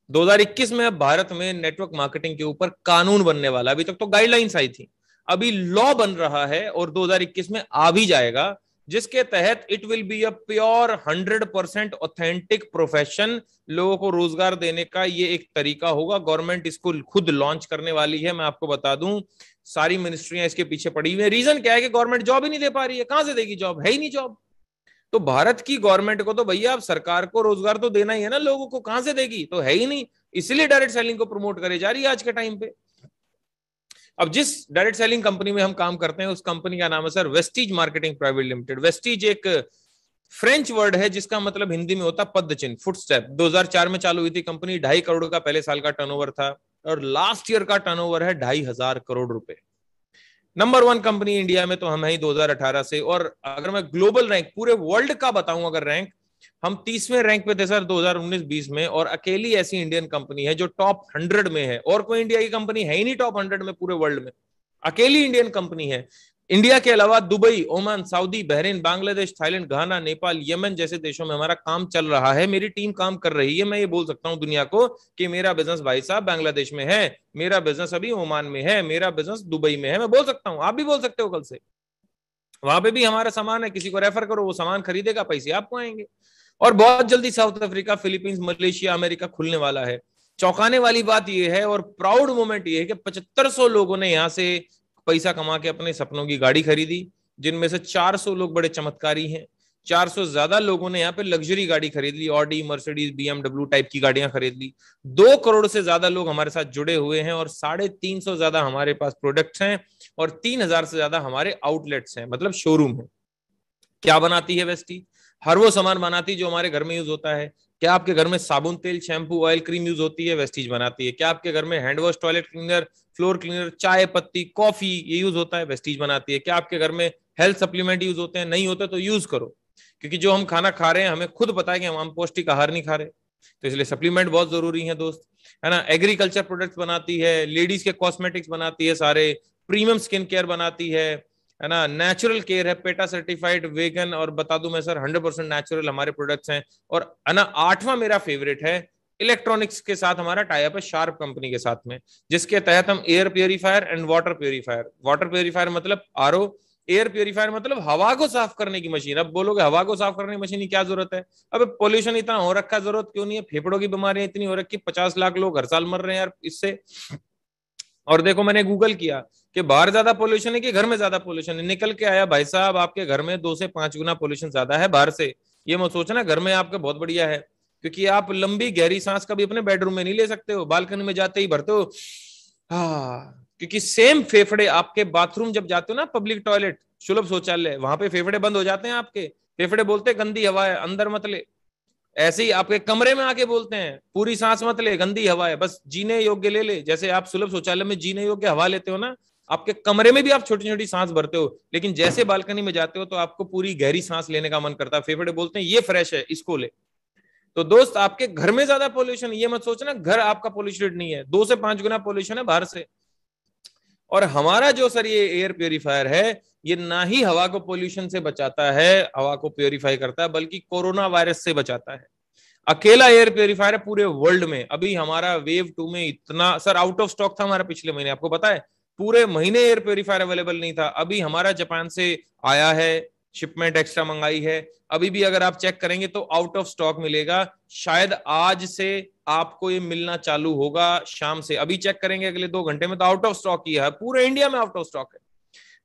2021 में अब भारत में नेटवर्क मार्केटिंग के ऊपर कानून बनने वाला, अभी तक तो गाइडलाइंस आई थी, अभी लॉ बन रहा है और 2021 में आ भी जाएगा, जिसके तहत it will be a pure 100% authentic profession. लोगों को रोजगार देने का ये एक तरीका होगा। गवर्नमेंट इसको खुद लॉन्च करने वाली है। मैं आपको बता दूं, सारी मिनिस्ट्रियां इसके पीछे पड़ी हुई है। रीजन क्या है कि गवर्नमेंट जॉब ही नहीं दे पा रही है। कहां से देगी जॉब? है ही नहीं जॉब। तो भारत की गवर्नमेंट को तो भैया अब सरकार को रोजगार तो देना ही है ना, लोगों को कहां से देगी? तो है ही नहीं। इसलिए डायरेक्ट सेलिंग को प्रमोट करे जा रही है आज के टाइम पे। अब जिस डायरेक्ट सेलिंग कंपनी में हम काम करते हैं उस कंपनी का नाम है sir Vestige marketing private limited. Vestige एक फ्रेंच वर्ड है जिसका मतलब हिंदी में होता पद चिन्ह, फुटस्टेप। 2004 में चालू हुई थी कंपनी, 2.5 करोड़ का पहले साल का टर्नओवर था और लास्ट ईयर का टर्नओवर है 2,500 करोड़ रुपए। नंबर 1 कंपनी इंडिया में तो हम हैं 2018 से। और अगर मैं ग्लोबल रैंक पूरे वर्ल्ड का बताऊं, अगर रैंक, हम 30वें रैंक पे थे सर 2019-20 में, और अकेली ऐसी इंडियन कंपनी है जो टॉप 100 में है। और कोई इंडिया की कंपनी है ही नहीं टॉप 100 में पूरे वर्ल्ड में, अकेली इंडियन कंपनी है। इंडिया के अलावा Dubai, Oman, Saudi, Bahrain, Bangladesh, Thailand, Ghana, Nepal, Yemen जैसे देशों में हमारा काम चल रहा है। मेरी टीम काम कर रही है। मैं ये बोल सकता हूं दुनिया को कि मेरा बिजनेस भाई साहब बांग्लादेश में है, मेरा बिजनेस अभी ओमान में है, मेरा बिजनेस दुबई में है। मैं बोल सकता हूं, आप भी बोल सकते हो कल से। वहां पे भी हमारा सामान है, किसी को रेफर करो, वो सामान खरीदेगा, पैसे आपको आएंगे। और बहुत जल्दी south Africa, Philippines, Malaysia, America खुलने वाला है। चौंकाने वाली बात यह है और प्राउड मोमेंट यह है कि 7500 लोगों ने यहां से पैसा कमा के अपने सपनों की गाड़ी खरीदी, जिनमें से 400 लोग बड़े चमत्कारी हैं। 400 ज्यादा लोगों ने यहाँ पे लग्जरी गाड़ी खरीद ली, ऑडी, मर्सिडीज, बीएमडब्ल्यू टाइप की गाड़ियां खरीद ली। 2 करोड़ से ज्यादा लोग हमारे साथ जुड़े हुए हैं और 350 ज्यादा हमारे पास प्रोडक्ट्स हैं और 3000 से ज्यादा हमारे आउटलेट्स हैं, मतलब शोरूम है। क्या बनाती है वेस्टीज? हर वो सामान बनाती है जो हमारे घर में यूज होता है। क्या आपके घर में साबुन, तेल, शैम्पू, ऑयल, क्रीम यूज होती है? वेस्टीज बनाती है। क्या आपके घर में hand wash, toilet cleaner, floor cleaner, चाय पत्ती, कॉफी ये यूज होता है? वेस्टीज बनाती है। क्या आपके घर में हेल्थ सप्लीमेंट यूज होते हैं? नहीं होते तो यूज करो, क्योंकि जो हम खाना खा रहे हैं हमें खुद पता है कि हम पौष्टिक आहार नहीं खा रहे, तो इसलिए सप्लीमेंट बहुत जरूरी है दोस्त, है ना। एग्रीकल्चर प्रोडक्ट्स बनाती है, लेडीज के कॉस्मेटिक्स बनाती है, सारे प्रीमियम स्किन केयर बनाती है ना। नेचुरल केयर है, पेटा सर्टिफाइड, वेगन, और बता दूं मैं सर 100% नेचुरल हमारे प्रोडक्ट्स हैं। और है ना, 8वां मेरा फेवरेट है, इलेक्ट्रॉनिक्स के साथ हमारा टाई अप है शार्प कंपनी के साथ में, जिसके तहत हम air purifier and water purifier, water purifier मतलब आरओ, एयर प्योरीफायर मतलब हवा को साफ करने की मशीन। अब बोलोगे हवा को साफ करने की मशीन की क्या जरूरत है? अब पोल्यूशन इतना हो रखा, जरूरत क्यों नहीं है? फेफड़ों की बीमारियां इतनी हो रखी, 50 लाख लोग हर साल मर रहे हैं यार इससे। और देखो मैंने गूगल किया कि बाहर ज्यादा पोल्यूशन है कि घर में ज्यादा पोल्यूशन है, निकल के आया भाई साहब आपके घर में 2 से 5 गुना पोल्यूशन ज्यादा है बाहर से। ये मत सोचना घर में आपके बहुत बढ़िया है, क्योंकि आप लंबी गहरी सांस कभी अपने बेडरूम में नहीं ले सकते हो, बालकनी में जाते ही भरते हो क्योंकि सेम फेफड़े आपके बाथरूम जब जाते हो ना, पब्लिक टॉयलेट, सुलभ शौचालय, वहां पे फेफड़े बंद हो जाते हैं आपके। फेफड़े बोलते हैं गंदी हवा है, अंदर मत ले। ऐसे ही आपके कमरे में आके बोलते हैं पूरी सांस मत ले, गंदी हवा है, बस जीने योग्य ले ले। जैसे आप सुलभ शौचालय में जीने योग्य हवा लेते हो ना, आपके कमरे में भी आप छोटी छोटी सांस भरते हो, लेकिन जैसे बालकनी में जाते हो तो आपको पूरी गहरी सांस लेने का मन करता है। फेफड़े बोलते हैं ये फ्रेश है, इसको ले। तो दोस्त आपके घर में ज्यादा पोल्यूशन, ये मत सोचना घर आपका पोल्यूटेड नहीं है, 2 से 5 गुना पोल्यूशन है बाहर से। और हमारा जो सर ये एयर प्योरीफायर है, ये ना ही हवा को पोल्यूशन से बचाता है, हवा को प्योरीफाई करता है, बल्कि कोरोना वायरस से बचाता है। अकेला एयर प्योरीफायर है पूरे वर्ल्ड में। अभी हमारा वेव 2 में इतना सर आउट ऑफ स्टॉक था हमारा पिछले महीने, आपको पता है पूरे महीने एयर प्योरीफायर अवेलेबल नहीं था। अभी हमारा जापान से आया है, शिपमेंट एक्स्ट्रा मंगाई है, अभी भी अगर आप चेक करेंगे तो आउट ऑफ स्टॉक मिलेगा। शायद आज से आपको ये मिलना चालू होगा शाम से, अभी चेक करेंगे अगले 2 घंटे में तो आउट ऑफ स्टॉक ही है, पूरे इंडिया में आउट ऑफ स्टॉक है।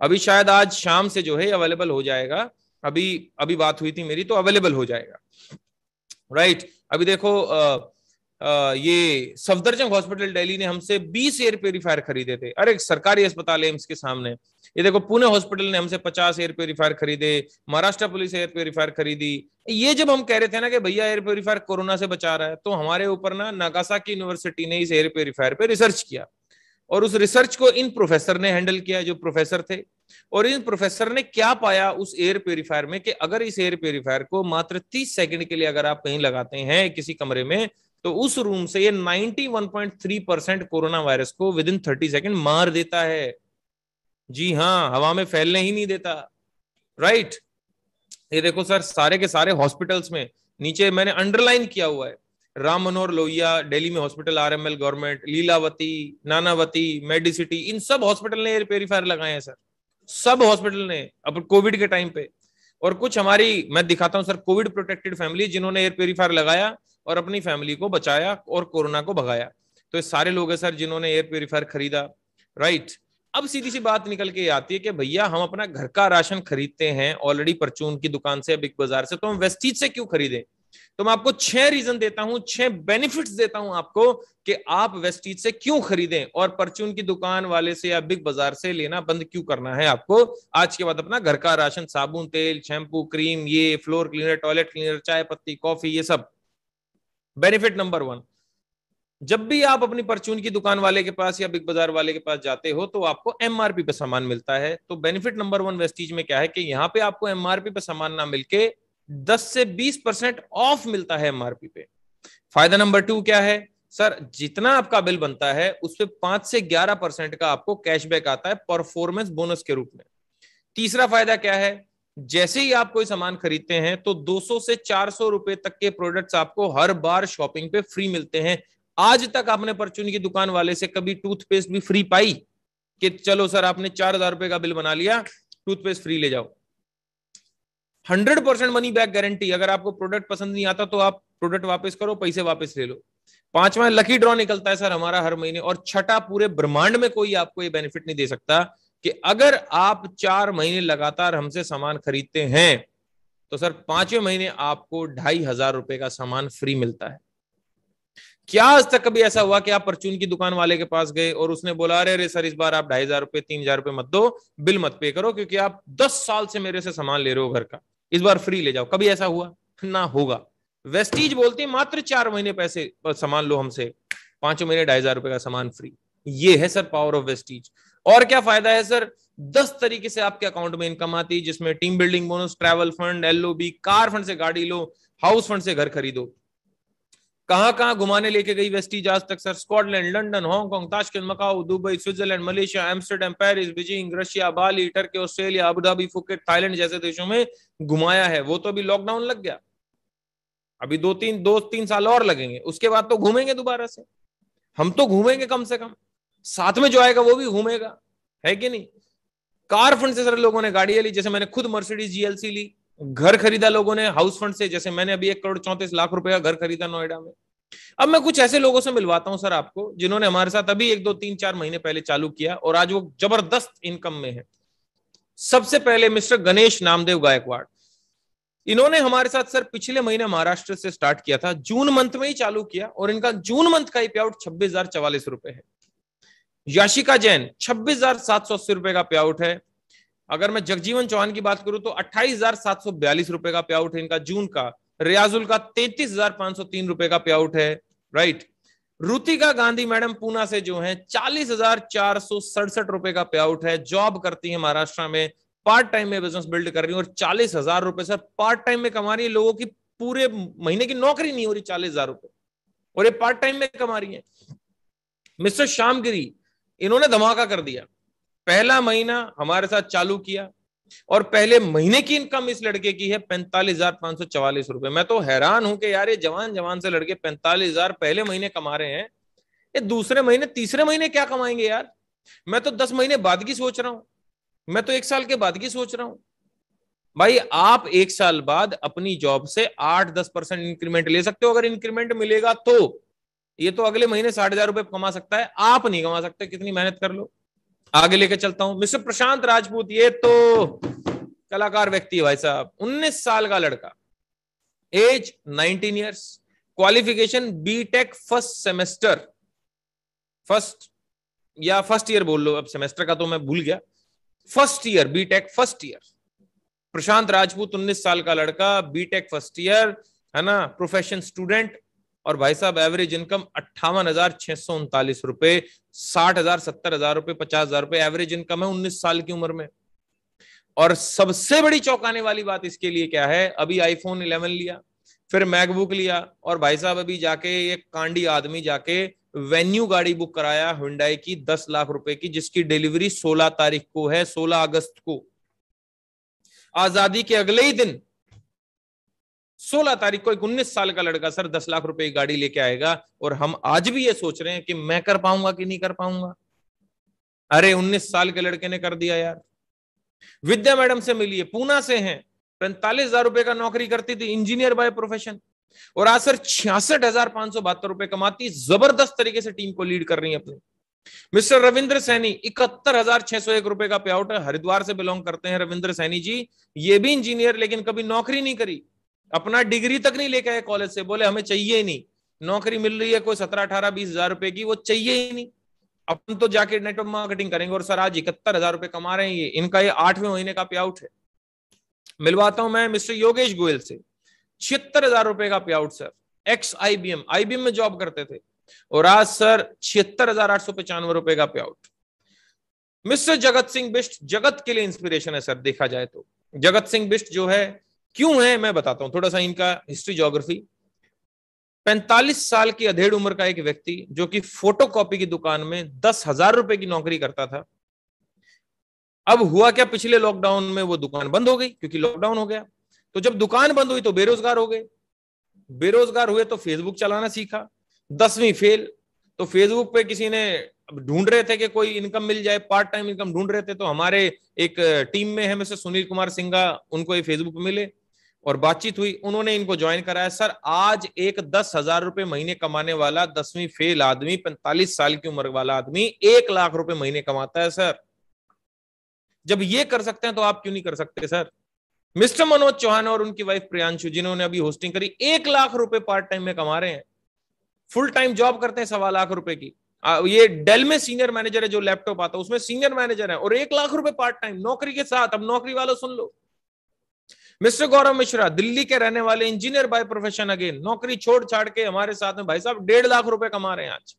अभी शायद आज शाम से जो है अवेलेबल हो जाएगा, अभी बात हुई थी मेरी तो अवेलेबल हो जाएगा, राइट। अभी देखो ये सफदरजंग हॉस्पिटल दिल्ली ने हमसे 20 एयर प्योरीफायर खरीदे थे। अरे सरकारी अस्पताल एम्स के सामने। ये देखो पुणे हॉस्पिटल ने हमसे 50 एयर प्योरीफायर खरीदे, महाराष्ट्र पुलिस एयर प्योरीफायर खरीदी। ये जब हम कह रहे थे ना कि भैया एयर प्योरीफायर कोरोना से बचा रहा है, तो हमारे ऊपर ना नागासाकी यूनिवर्सिटी ने इस एयर प्योरीफायर पे रिसर्च किया, और उस रिसर्च को इन प्रोफेसर ने हैंडल किया जो प्रोफेसर थे। और इन प्रोफेसर ने क्या पाया उस एयर प्योरीफायर में कि अगर इस एयर प्योरीफायर को मात्र 30 सेकंड के लिए अगर आप कहीं लगाते हैं किसी कमरे में, तो उस रूम से ये 91.3% कोरोना वायरस को विद इन 30 सेकंड मार देता है। जी हाँ, हवा में फैलने ही नहीं देता, राइट। ये देखो सर सारे के सारे हॉस्पिटल्स में नीचे मैंने अंडरलाइन किया हुआ है, राम मनोहर लोहिया दिल्ली में hospital, RML government, Lilavati, Nanavati, Medicity, इन सब हॉस्पिटल ने एयर प्योरीफायर लगाए हैं सर, सब हॉस्पिटल ने अब कोविड के टाइम पे। और कुछ हमारी, मैं दिखाता हूं सर, कोविड प्रोटेक्टेड फैमिली जिन्होंने एयर प्योरीफायर लगाया और अपनी फैमिली को बचाया और कोरोना को भगाया। तो ये सारे लोग हैं सर जिन्होंने एयर प्योरीफायर खरीदा, राइट। अब सीधी सी बात निकल के आती है कि भैया हम अपना घर का राशन खरीदते हैं ऑलरेडी परचून की दुकान से, बिग बाजार से, तो हम वेस्टीज से क्यों खरीदें? तो मैं आपको 6 रीजन देता हूं, 6 बेनिफिट्स देता हूं आपको कि आप वेस्टीज से क्यों खरीदें और परचून की दुकान वाले से या बिग बाजार से लेना बंद क्यों करना है आपको। आज के बाद अपना घर का राशन, साबुन, तेल, शैम्पू, क्रीम, ये फ्लोर क्लीनर, टॉयलेट क्लीनर, चाय पत्ती, कॉफी, ये सब। बेनिफिट नंबर 1, जब भी आप अपनी परचून की दुकान वाले के पास या बिग बाजार वाले के पास जाते हो तो आपको एमआरपी पे सामान मिलता है। तो बेनिफिट नंबर 1 वेस्टीज में क्या है कि यहाँ पे आपको एमआरपी पे सामान ना मिलके 10 से 20% ऑफ मिलता है एमआरपी पे। फायदा नंबर 2 क्या है सर, जितना आपका बिल बनता है उस पे 5 से 11% का आपको कैशबैक आता है परफॉर्मेंस बोनस के रूप में। तीसरा फायदा क्या है, जैसे ही आप कोई सामान खरीदते हैं तो 200 से 400 रुपए तक के प्रोडक्ट्स आपको हर बार शॉपिंग पे फ्री मिलते हैं। आज तक आपने परचून की दुकान वाले से कभी टूथपेस्ट भी फ्री पाई कि चलो सर आपने 4,000 रुपए का बिल बना लिया, टूथपेस्ट फ्री ले जाओ? 100% मनी बैक गारंटी। अगर आपको प्रोडक्ट पसंद नहीं आता तो आप प्रोडक्ट वापस करो, पैसे वापस ले लो। 5वां लकी ड्रॉ निकलता है सर हमारा हर महीने। और छठा, पूरे ब्रह्मांड में कोई आपको ये बेनिफिट नहीं दे सकता कि अगर आप 4 महीने लगातार हमसे सामान खरीदते हैं तो सर 5वें महीने आपको 2,500 रुपए का सामान फ्री मिलता है। क्या आज तक कभी ऐसा हुआ कि आप परचून की दुकान वाले के पास गए और उसने बोला अरे अरे सर इस बार आप 2,500 रुपए 3,000 रुपए मत दो, बिल मत पे करो क्योंकि आप 10 साल से मेरे से सामान ले रहे हो घर का, इस बार फ्री ले जाओ? कभी ऐसा हुआ? ना होगा। वेस्टीज बोलती है मात्र 4 महीने पैसे सामान लो हमसे, 5 महीने 2,500 रुपए का सामान फ्री। ये है सर पावर ऑफ वेस्टीज। और क्या फायदा है सर, 10 तरीके से आपके अकाउंट में इनकम आती है, जिसमें team building bonus, travel fund, LOB, car fund से गाड़ी लो, हाउस फंड से घर खरीदो। कहां कहां घुमाने लेके गई वेस्टीज आज तक sir? Scotland, London, Hong Kong, Tashkent, Macau, Dubai, Switzerland, Malaysia, Amsterdam, Paris, Beijing, Russia, Bali, Turkey, Australia, Abu Dhabi, Phuket, Thailand जैसे देशों में घुमाया है। वो तो अभी लॉकडाउन लग गया, अभी 2-3 साल और लगेंगे, उसके बाद तो घूमेंगे दोबारा से। हम तो घूमेंगे, कम से कम साथ में जो आएगा वो भी घूमेगा, है कि नहीं? कार फंड से सर लोगों ने गाड़ियां ली, जैसे मैंने खुद मर्सिडीज जीएलसी ली। घर खरीदा लोगों ने हाउस फंड से, जैसे मैंने अभी 1,34,00,000 रुपए का घर खरीदा नोएडा में। अब मैं कुछ ऐसे लोगों से मिलवाता हूं सर आपको जिन्होंने हमारे साथ अभी 1-2-3-4 महीने पहले चालू किया और आज वो जबरदस्त इनकम में है। सबसे पहले मिस्टर गणेश नामदेव गायकवाड़, इन्होंने हमारे साथ सर पिछले महीने महाराष्ट्र से स्टार्ट किया था, जून मंथ में ही चालू किया और इनका जून मंथ का पे आउट 26,044 रुपए है। याशिका जैन 26,780 रुपए का पे आउट है। अगर मैं जगजीवन चौहान की बात करूं तो 28,742 रुपए का पे आउट है इनका जून का। रियाजुल का 33,503 रुपए का पे आउट है, राइट। रुतिका गांधी मैडम पूना से जो है 40,467 रुपए का पे आउट है। जॉब करती है महाराष्ट्र में, पार्ट टाइम में बिजनेस बिल्ड कर रही है और 40,000 रुपए सर पार्ट टाइम में कमा रही है। लोगों की पूरे महीने की नौकरी नहीं हो रही 40,000 रुपए और ये पार्ट टाइम में कमा रही है। मिस्टर श्यामगिरी, इन्होंने धमाका कर दिया, पहला महीना हमारे साथ चालू किया और पहले महीने की इनकम इस लड़के की है 45,544 रुपए। मैं तो हैरान हूं कि यार ये जवान से लड़के 45,000 पहले महीने कमा रहे हैं, ये दूसरे महीने तीसरे महीने क्या कमाएंगे यार? मैं तो 10 महीने बाद की सोच रहा हूं, मैं तो 1 साल के बाद की सोच रहा हूं। भाई आप 1 साल बाद अपनी जॉब से 8-10% इंक्रीमेंट ले सकते हो, अगर इंक्रीमेंट मिलेगा तो। ये तो अगले महीने 60,000 रुपए कमा सकता है, आप नहीं कमा सकते, कितनी मेहनत कर लो। आगे लेके चलता हूं, मिस्टर प्रशांत राजपूत, ये तो कलाकार व्यक्ति है भाई साहब। 19 साल का लड़का, age 19 years, qualification B Tech first semester, first year बोल लो, अब सेमेस्टर का तो मैं भूल गया, first year, B Tech first year. Prashant Rajput 19 साल का लड़का, बीटेक फर्स्ट ईयर, है ना, प्रोफेशन स्टूडेंट। और भाई साहब एवरेज इनकम 58,639 रुपए, 60,000, 70,000 रुपए, 50,000 रुपए एवरेज इनकम है 19 साल की उम्र में। और सबसे बड़ी चौंकाने वाली बात इसके लिए क्या है, अभी आईफोन 11 लिया, फिर मैकबुक लिया और भाई साहब अभी जाके एक कांडी आदमी जाके वेन्यू गाड़ी बुक कराया हुंडई की 10 लाख रुपए की, जिसकी डिलीवरी 16 तारीख को है, 16 अगस्त को। आजादी के अगले ही दिन 16 तारीख को एक 19 साल का लड़का सर 10 लाख रुपए की गाड़ी लेके आएगा, और हम आज भी ये सोच रहे हैं कि मैं कर पाऊंगा कि नहीं कर पाऊंगा। अरे 19 साल के लड़के ने कर दिया यार। विद्या मैडम से मिलिए, पूना से हैं, 45,000 रुपए का नौकरी करती थी, इंजीनियर बाय प्रोफेशन, और आज सर 66,572 रुपए कमाती, जबरदस्त तरीके से टीम को लीड कर रही है अपनी। मिस्टर रविंद्र सैनी 71,601 रुपए का पे आउट है, हरिद्वार से बिलोंग करते हैं रविंद्र सैनी जी। ये भी इंजीनियर, लेकिन कभी नौकरी नहीं करी, अपना डिग्री तक नहीं लेके आए कॉलेज से, बोले हमें चाहिए ही नहीं, नौकरी मिल रही है कोई 17, 18, 20,000 रुपए की, वो चाहिए ही नहीं, अपन तो जाके नेटवर्क मार्केटिंग करेंगे। और सर आज 71,000 रुपए कमा रहे हैं ये, इनका ये 8वें महीने का पे आउट है। मिलवाता हूं मैं मिस्टर योगेश गोयल से, 76,000 रुपए का pay out sir, x IBM में जॉब करते थे, और आज सर 76,895 रुपए का pay out. Mister Jagat Singh Bisht, जगत के लिए इंस्पिरेशन है सर, देखा जाए तो जगत सिंह बिष्ट जो है, क्यों है मैं बताता हूं थोड़ा सा इनका हिस्ट्री ज्योग्राफी। 45 साल की अधेड़ उम्र का एक व्यक्ति जो कि फोटोकॉपी की दुकान में 10,000 रुपए की नौकरी करता था। अब हुआ क्या, पिछले लॉकडाउन में वो दुकान बंद हो गई क्योंकि लॉकडाउन हो गया। तो जब दुकान बंद हुई तो बेरोजगार हो गए, बेरोजगार हुए तो फेसबुक चलाना सीखा, 10वीं फेल। तो फेसबुक पे किसी ने ढूंढ रहे थे कि कोई इनकम मिल जाए, पार्ट टाइम इनकम ढूंढ रहे थे, तो हमारे एक टीम में है मिस्टर सुनील कुमार सिंघा, उनको ये फेसबुक पे मिले और बातचीत हुई, उन्होंने इनको ज्वाइन कराया। सर आज एक 10,000 रुपए महीने कमाने वाला 10वीं फेल आदमी, 45 साल की उम्र वाला आदमी 1 लाख रुपए महीने कमाता है सर। जब ये कर सकते हैं तो आप क्यों नहीं कर सकते सर। मिस्टर मनोज चौहान और उनकी वाइफ प्रियांशु, जिन्होंने अभी होस्टिंग करी, 1 लाख रुपए पार्ट टाइम में कमा रहे हैं, फुल टाइम जॉब करते हैं 1.25 लाख रुपए की। ये डेल में सीनियर मैनेजर है, जो लैपटॉप आता है उसमें सीनियर मैनेजर है, और 1 लाख रुपए पार्ट टाइम नौकरी के साथ। अब नौकरी वालों सुन लो, मिस्टर गौरव मिश्रा, दिल्ली के रहने वाले, इंजीनियर बाय प्रोफेशन, अगेन नौकरी छोड़ छाड़ के हमारे साथ में भाई साहब 1.5 लाख रुपए कमा रहे हैं आज।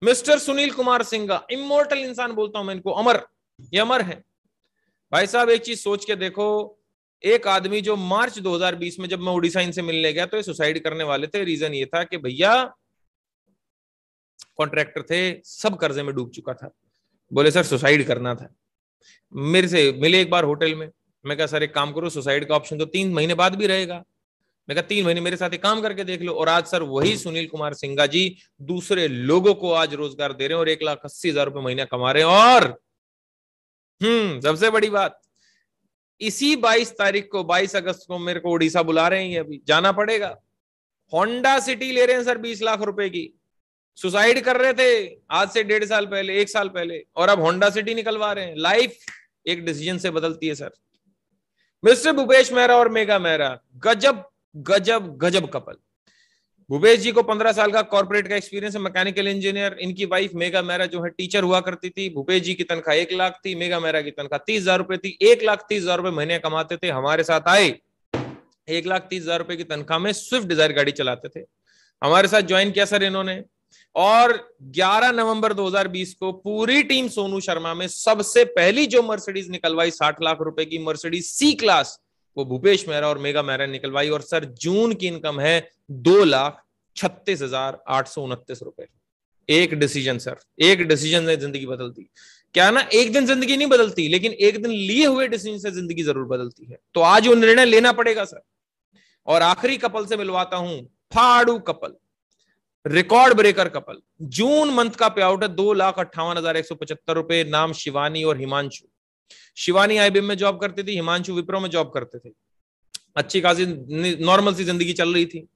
मिस्टर सुनील कुमार सिंघा, इमोर्टल इंसान बोलता हूं मैं इनको, अमर, ये अमर है भाई साहब। एक चीज सोच के देखो, एक आदमी जो मार्च 2020 में जब मैं उड़ीसा इनसे मिलने गया तो ये सुसाइड करने वाले थे। रीजन ये था कि भैया कॉन्ट्रैक्टर थे, सब कर्जे में डूब चुका था, बोले सर सुसाइड करना था। मेरे से मिले एक बार होटल में, मैं कहा सर एक काम करो, सुसाइड का ऑप्शन तो 3 महीने बाद भी रहेगा, मैं कहा 3 महीने मेरे साथ एक काम करके देख लो। और आज सर वही सुनील कुमार सिंघा जी दूसरे लोगों को आज रोजगार दे रहे हैं और 1,80,000 रुपए महीना कमा रहे हैं। और सबसे बड़ी बात, इसी 22 तारीख को, 22 अगस्त को मेरे को उड़ीसा बुला रहे हैं, अभी जाना पड़ेगा। होंडा सिटी ले रहे हैं सर 20 लाख रुपए की, सुसाइड कर रहे थे आज से 1.5 साल पहले, 1 साल पहले, और अब होंडा सिटी निकलवा रहे हैं। लाइफ एक डिसीजन से बदलती है सर। मिस्टर भूपेश मेहरा और मेगा मेहरा, गजब गजब गजब कपल। भूपेश जी को 15 साल का कॉर्पोरेट का एक्सपीरियंस है, मैकेनिकल इंजीनियर। इनकी वाइफ मेगा मेहरा जो है टीचर हुआ करती थी। भूपेश जी की तनख्वाह 1 लाख थी, मेगा मेहरा की तनख्वाह 30,000 रुपए थी। 1,30,000 रुपए महीने कमाते थे, हमारे साथ आए, 1,30,000 रुपए की तनख्वाह में स्विफ्ट डिजायर गाड़ी चलाते थे, हमारे साथ ज्वाइन किया सर इन्होंने। और 11 नवंबर 2020 को पूरी टीम सोनू शर्मा में सबसे पहली जो मर्सिडीज निकलवाई 60 लाख रुपए की मर्सिडीज सी क्लास, वो भूपेश मेहरा और मेगा मेहरा निकलवाई। और सर जून की इनकम है 2,36,829 रुपए। एक डिसीजन सर, एक डिसीजन ने जिंदगी बदलती। क्या ना, एक दिन जिंदगी नहीं बदलती, लेकिन एक दिन लिए हुए डिसीजन से जिंदगी जरूर बदलती है। तो आज वो निर्णय लेना पड़ेगा सर। और आखिरी कपल से मिलवाता हूं, फाड़ू couple, record breaker couple. June month का पे आउट है 2,58,175 रुपए। नाम शिवानी और हिमांशु। शिवानी आईबीएम में जॉब करती थी, हिमांशु विप्रो में जॉब करते थे। अच्छी खासी नॉर्मल सी जिंदगी चल रही थी,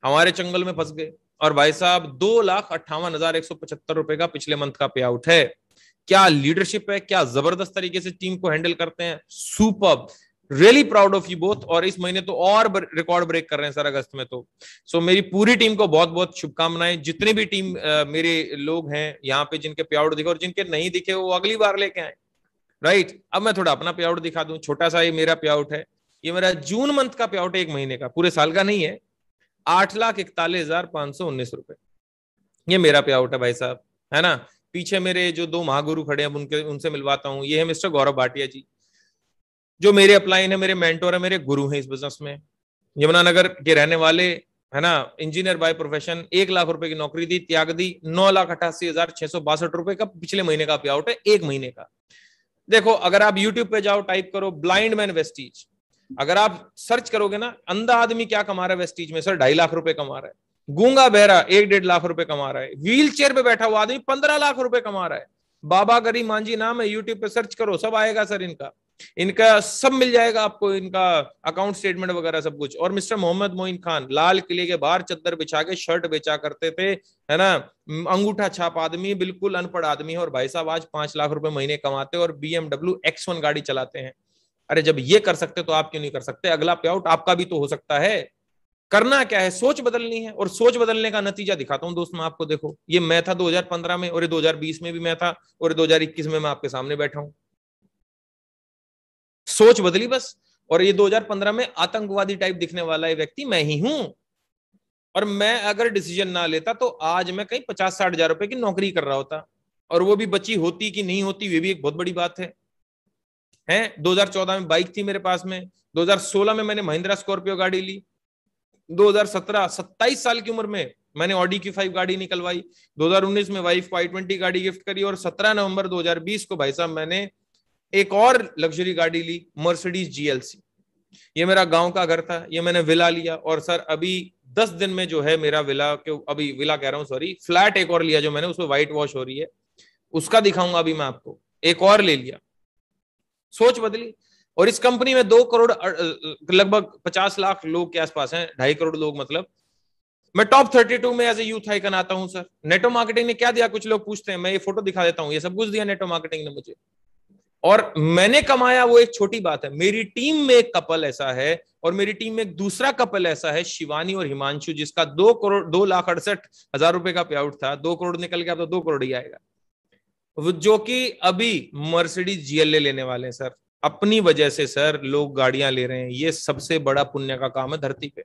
हमारे चंगल में फंस गए। और भाई साहब 2,58,175 रुपए का पिछले मंथ का पे आउट है। क्या लीडरशिप है, क्या जबरदस्त तरीके से टीम को हैंडल करते हैं, superb, really proud of you both. और इस महीने तो और रिकॉर्ड ब्रेक कर रहे हैं सर अगस्त में तो। सो मेरी पूरी टीम को बहुत बहुत शुभकामनाएं। जितने भी टीम मेरे लोग हैं यहाँ पे जिनके पे आउट दिखे और जिनके नहीं दिखे वो अगली बार लेके आए, राइट। अब मैं थोड़ा अपना पे आउट दिखा दूं, छोटा सा ये मेरा पे आउट है। ये मेरा जून मंथ का पे आउट है, 1 महीने का, पूरे साल का नहीं है, 8,41,519 रुपए। ये मेरा पे आउट है भाई साहब, है ना। पीछे मेरे जो 2 महागुरु खड़े हैं उनसे मिलवाता हूं। ये है मिस्टर गौरव भाटिया जी, जो मेरे अपलाइन है, मेरे मेंटोर है, मेरे गुरु हैं इस बिजनेस में। यमुनानगर के रहने वाले, है ना, इंजीनियर बाय प्रोफेशन। 1 लाख रुपए की नौकरी दी, त्याग दी। 9,88,662 रुपए का पिछले महीने का पे आउट है, 1 महीने का। देखो अगर आप यूट्यूब पे जाओ, टाइप करो ब्लाइंड मैन वेस्टीज, अगर आप सर्च करोगे ना, अंधा आदमी क्या कमा रहा है वेस्टीज में सर, 2.5 लाख रुपए कमा रहा है। गूंगा बहरा 1-1.5 लाख रुपए कमा रहा है। व्हील चेयर पे बैठा हुआ आदमी 15 लाख रुपए कमा रहा है। बाबा गरीब मांझी नाम है, यूट्यूब पे सर्च करो, सब आएगा सर। इनका सब मिल जाएगा आपको, इनका अकाउंट स्टेटमेंट वगैरह सब कुछ। और मिस्टर मोहम्मद मोइन खान लाल किले के बाहर चद्दर बिछा के शर्ट बेचा करते थे, है ना, अंगूठा छाप आदमी, बिल्कुल अनपढ़ आदमी है। और भाई साहब आज 5 लाख रुपए महीने कमाते और BMW X1 गाड़ी चलाते हैं। अरे जब ये कर सकते तो आप क्यों नहीं कर सकते? अगला पे आउट आपका भी तो हो सकता है। करना क्या है, सोच बदलनी है। और सोच बदलने का नतीजा दिखाता हूं दोस्त मैं आपको। देखो ये मैं था 2015 में, और ये 2020 में भी मैं था, और 2021 में मैं आपके सामने बैठा हूं। सोच बदली बस। और ये 2015 में आतंकवादी टाइप दिखने वाला ये व्यक्ति मैं ही हूं। और मैं अगर डिसीजन ना लेता तो आज मैं कहीं 50-60 हजार रुपए की नौकरी कर रहा होता। और वो भी बची होती कि नहीं होती, ये भी एक बहुत बड़ी बात है। 2014 में बाइक थी मेरे पास में, 2016 में मैंने महिंद्रा स्कॉर्पियो गाड़ी ली, 2017 27 साल की उम्र में मैंने ऑडी Q5 गाड़ी निकलवाई, 2019 में वाइफ को i20 गाड़ी गिफ्ट करी, और 17 नवंबर 2020 को भाई साहब मैंने एक और लग्जरी गाड़ी ली, मर्सिडीज GLC। ये मेरा गांव का घर था, ये मैंने विला लिया। और सर अभी 10 दिन में जो है मेरा विला के, अभी विला कह रहा हूँ सॉरी, फ्लैट एक और लिया जो मैंने, उसमें व्हाइट वॉश हो रही है, उसका दिखाऊंगा अभी मैं आपको। एक और ले लिया, सोच बदली। और इस कंपनी में 2 करोड़ लगभग 50 लाख लोग के आसपास हैं, 2.5 करोड़ लोग मतलब। मैं टॉप 32 में एज ए यूथ आइकन आता हूं सर। नेटो मार्केटिंग ने क्या दिया, कुछ लोग पूछते हैं, मैं ये फोटो दिखा देता हूं, ये सब कुछ दिया नेटो मार्केटिंग ने मुझे। और मैंने कमाया वो एक छोटी बात है। मेरी टीम में एक कपल ऐसा है, और मेरी टीम में एक दूसरा कपल ऐसा है, शिवानी और हिमांशु, जिसका 2,68,000 रुपए का पे आउट था। 2 करोड़ निकल गया तो 2 करोड़ ही आएगा, जो कि अभी मर्सिडीज GLA लेने वाले हैं सर। अपनी वजह से सर लोग गाड़ियां ले रहे हैं, ये सबसे बड़ा पुण्य का काम है धरती पे।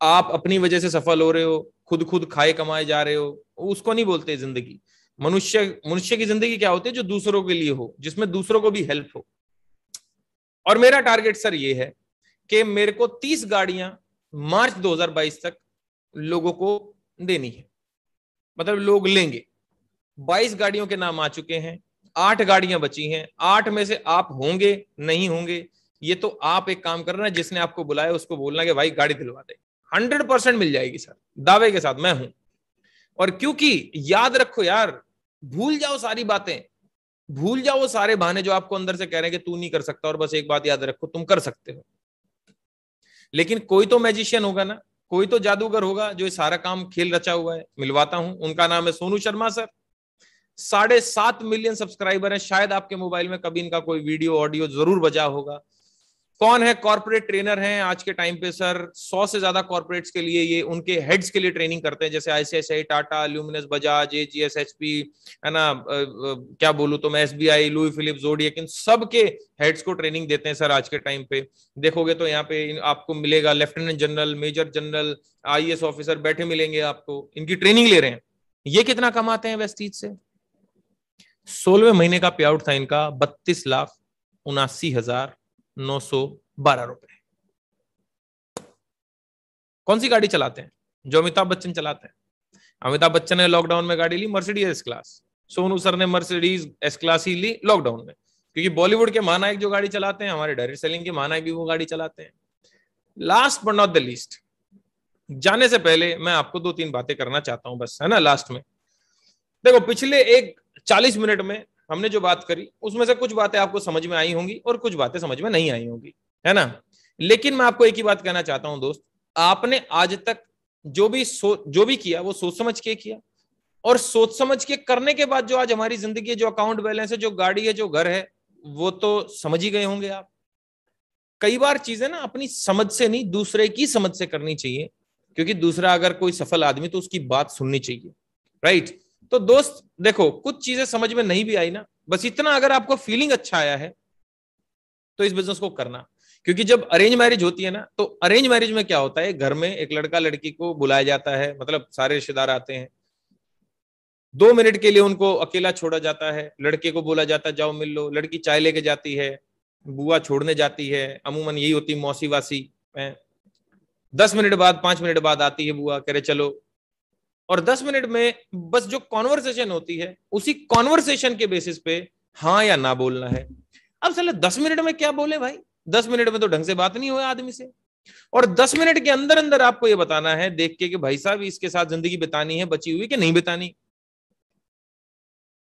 आप अपनी वजह से सफल हो रहे हो, खुद खाए कमाए जा रहे हो, उसको नहीं बोलते जिंदगी। मनुष्य की जिंदगी क्या होती है, जो दूसरों के लिए हो, जिसमें दूसरों को भी हेल्प हो। और मेरा टारगेट सर ये है कि मेरे को 30 गाड़ियां मार्च 2022 तक लोगों को देनी है, मतलब लोग लेंगे। 22 गाड़ियों के नाम आ चुके हैं, 8 गाड़ियां बची हैं। 8 में से आप होंगे नहीं होंगे, ये तो आप एक काम करना, जिसने आपको बुलाया उसको बोलना कि भाई गाड़ी दिलवा दे। 100% मिल जाएगी सर, दावे के साथ मैं हूं। और क्योंकि याद रखो यार, भूल जाओ सारी बातें, भूल जाओ वो सारे बहाने जो आपको अंदर से कह रहे हैं कि तू नहीं कर सकता। और बस एक बात याद रखो, तुम कर सकते हो। लेकिन कोई तो मैजिशियन होगा ना, कोई तो जादूगर होगा जो ये सारा काम खेल रचा हुआ है। मिलवाता हूं, उनका नाम है Sonu Sharma sir. 7.5 million subscriber हैं। शायद आपके मोबाइल में कभी इनका कोई वीडियो ऑडियो जरूर बजा होगा। कौन है? कॉर्पोरेट ट्रेनर हैं आज के टाइम पे सर। 100 से ज्यादा कॉर्पोरेट्स के लिए, ये उनके हेड्स के लिए ट्रेनिंग करते हैं, जैसे ICICI, Tata, luminous, Bajaj, AGS, HP, है ना, क्या बोलूं तो मैं, SBI, लुई फिलिप्स, ज़ोडिएक, इन सब के हेड्स को ट्रेनिंग देते हैं सर। आज के टाइम पे देखोगे तो यहाँ पे आपको मिलेगा lieutenant general, major general, IAS officer बैठे मिलेंगे आपको, इनकी ट्रेनिंग ले रहे हैं। ये कितना कमाते हैं वेस्टीज से? 16वें महीने का पे आउट था इनका 32,79,912 रुपए। कौन सी गाड़ी चलाते हैं? जो अमिताभ बच्चन चलाते हैं। अमिताभ बच्चन ने लॉकडाउन में गाड़ी ली Mercedes S class, Sonu sir ने मर्सिडीज S क्लास ही ली लॉकडाउन में, क्योंकि बॉलीवुड के महानायक जो गाड़ी चलाते हैं, हमारे डायरेक्ट सेलिंग के महानायक भी वो गाड़ी चलाते हैं। Last but not the least, जाने से पहले मैं आपको 2-3 बातें करना चाहता हूं बस, है ना, लास्ट में। देखो पिछले 40 मिनट में हमने जो बात करी, उसमें से कुछ बातें आपको समझ में आई होंगी और कुछ बातें समझ में नहीं आई होंगी, है ना। लेकिन मैं आपको एक ही बात कहना चाहता हूं दोस्त, आपने आज तक जो भी किया वो सोच समझ के किया। और सोच समझ के करने के बाद जो आज हमारी जिंदगी है, जो अकाउंट बैलेंस है, जो गाड़ी है, जो घर है, वो तो समझ ही गए होंगे आप। कई बार चीजें ना अपनी समझ से नहीं, दूसरे की समझ से करनी चाहिए, क्योंकि दूसरा अगर कोई सफल आदमी तो उसकी बात सुननी चाहिए, राइट। तो दोस्त देखो, कुछ चीजें समझ में नहीं भी आई ना, बस इतना अगर आपको फीलिंग अच्छा आया है तो इस बिजनेस को करना। क्योंकि जब अरेंज मैरिज होती है ना, तो अरेंज मैरिज में क्या होता है, घर में एक लड़का लड़की को बुलाया जाता है, मतलब सारे रिश्तेदार आते हैं, 2 मिनट के लिए उनको अकेला छोड़ा जाता है, लड़के को बोला जाता है जाओ मिल लो, लड़की चाय लेके जाती है, बुआ छोड़ने जाती है, अमूमन यही होती मौसी वासी, 10 मिनट बाद 5 मिनट बाद आती है बुआ, कह रहे चलो। और 10 मिनट में बस जो कॉन्वर्सेशन होती है, उसी कॉन्वर्सेशन के बेसिस पे हाँ या ना बोलना है। अब साले 10 मिनट में क्या बोले भाई, 10 मिनट में तो ढंग से बात नहीं हुआ आदमी से, और 10 मिनट के अंदर अंदर आपको ये बताना है देख के कि भाई साहब इसके साथ जिंदगी बितानी है बची हुई कि नहीं बितानी।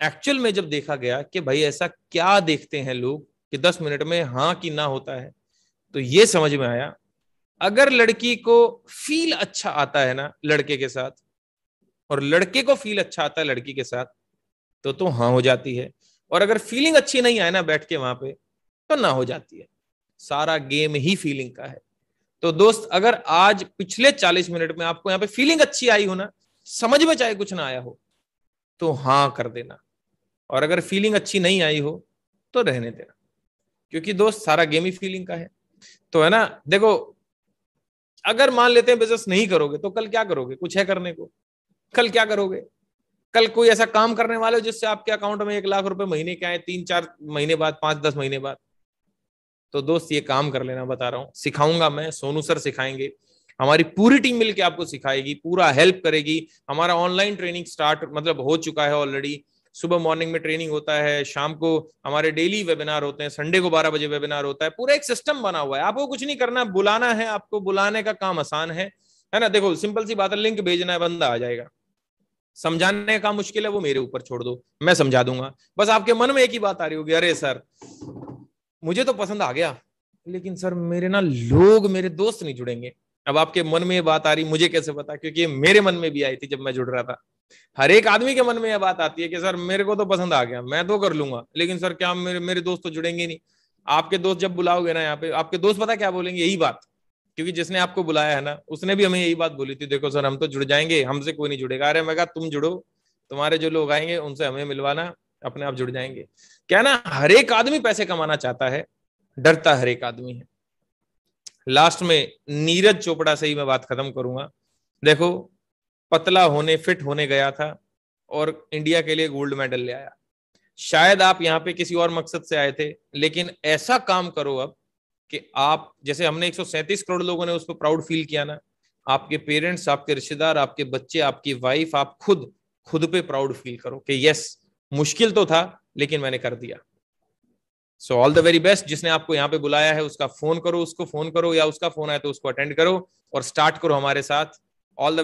एक्चुअल में जब देखा गया कि भाई ऐसा क्या देखते हैं लोग कि 10 मिनट में हाँ कि ना होता है, तो ये समझ में आया अगर लड़की को फील अच्छा आता है ना लड़के के साथ, और लड़के को फील अच्छा आता है लड़की के साथ, तो हाँ हो जाती है। और अगर फीलिंग अच्छी नहीं आए ना बैठ के वहां पे, तो ना हो जाती है। सारा गेम ही फीलिंग का है। तो दोस्त अगर आज पिछले 40 मिनट में आपको यहाँ पे फीलिंग अच्छी आई हो ना, समझ में चाहे कुछ ना आया हो, तो हाँ कर देना। और अगर फीलिंग अच्छी नहीं आई हो तो रहने देना, क्योंकि दोस्त सारा गेम ही फीलिंग का है। तो है ना, देखो अगर मान लेते हैं बिजनेस नहीं करोगे तो कल क्या करोगे? कुछ है करने को? कल क्या करोगे? कल कोई ऐसा काम करने वाले हो जिससे आपके अकाउंट में 1 लाख रुपए महीने के आए 3-4 महीने बाद, 5-10 महीने बाद? तो दोस्त ये काम कर लेना, बता रहा हूँ। सिखाऊंगा मैं, सोनू सर सिखाएंगे, हमारी पूरी टीम मिलकर आपको सिखाएगी, पूरा हेल्प करेगी। हमारा ऑनलाइन ट्रेनिंग स्टार्ट मतलब हो चुका है ऑलरेडी। सुबह मॉर्निंग में ट्रेनिंग होता है, शाम को हमारे डेली वेबिनार होते हैं, संडे को 12 बजे वेबिनार होता है। पूरा एक सिस्टम बना हुआ है, आपको कुछ नहीं करना, बुलाना है। आपको बुलाने का काम आसान है ना। देखो सिंपल सी बात है, लिंक भेजना है, बंदा आ जाएगा। समझाने का मुश्किल है, वो मेरे ऊपर छोड़ दो, मैं समझा दूंगा। बस आपके मन में एक ही बात आ रही होगी, अरे सर मुझे तो पसंद आ गया, लेकिन सर मेरे ना लोग, मेरे दोस्त नहीं जुड़ेंगे। अब आपके मन में ये बात आ रही, मुझे कैसे पता? क्योंकि ये मेरे मन में भी आई थी जब मैं जुड़ रहा था। हर एक आदमी के मन में यह बात आती है कि सर मेरे को तो पसंद आ गया, मैं तो कर लूंगा, लेकिन सर क्या मेरे मेरे दोस्त तो जुड़ेंगे नहीं। आपके दोस्त जब बुलाओगे ना यहाँ पे, आपके दोस्त पता क्या बोलेंगे? यही बात। क्योंकि जिसने आपको बुलाया है ना, उसने भी हमें यही बात बोली थी, देखो सर हम तो जुड़ जाएंगे, हमसे कोई नहीं जुड़ेगा। अरे मैं कहा तुम जुड़ो, तुम्हारे जो लोग आएंगे उनसे हमें मिलवाना, अपने आप जुड़ जाएंगे। क्या ना, हर एक आदमी पैसे कमाना चाहता है, डरता हर एक आदमी है। लास्ट में नीरज चोपड़ा से ही मैं बात खत्म करूंगा। देखो पतला होने, फिट होने गया था और इंडिया के लिए गोल्ड मेडल ले आया। शायद आप यहाँ पे किसी और मकसद से आए थे, लेकिन ऐसा काम करो अब कि आप, जैसे हमने 137 करोड़ लोगों ने उस पर प्राउड फील किया ना, आपके पेरेंट्स, आपके रिश्तेदार, आपके बच्चे, आपकी वाइफ, आप खुद पे प्राउड फील करो कि यस मुश्किल तो था लेकिन मैंने कर दिया। So all the very best. जिसने आपको यहाँ पे बुलाया है उसका फोन करो, उसको फोन करो, या उसका फोन आए तो उसको अटेंड करो और स्टार्ट करो हमारे साथ। All the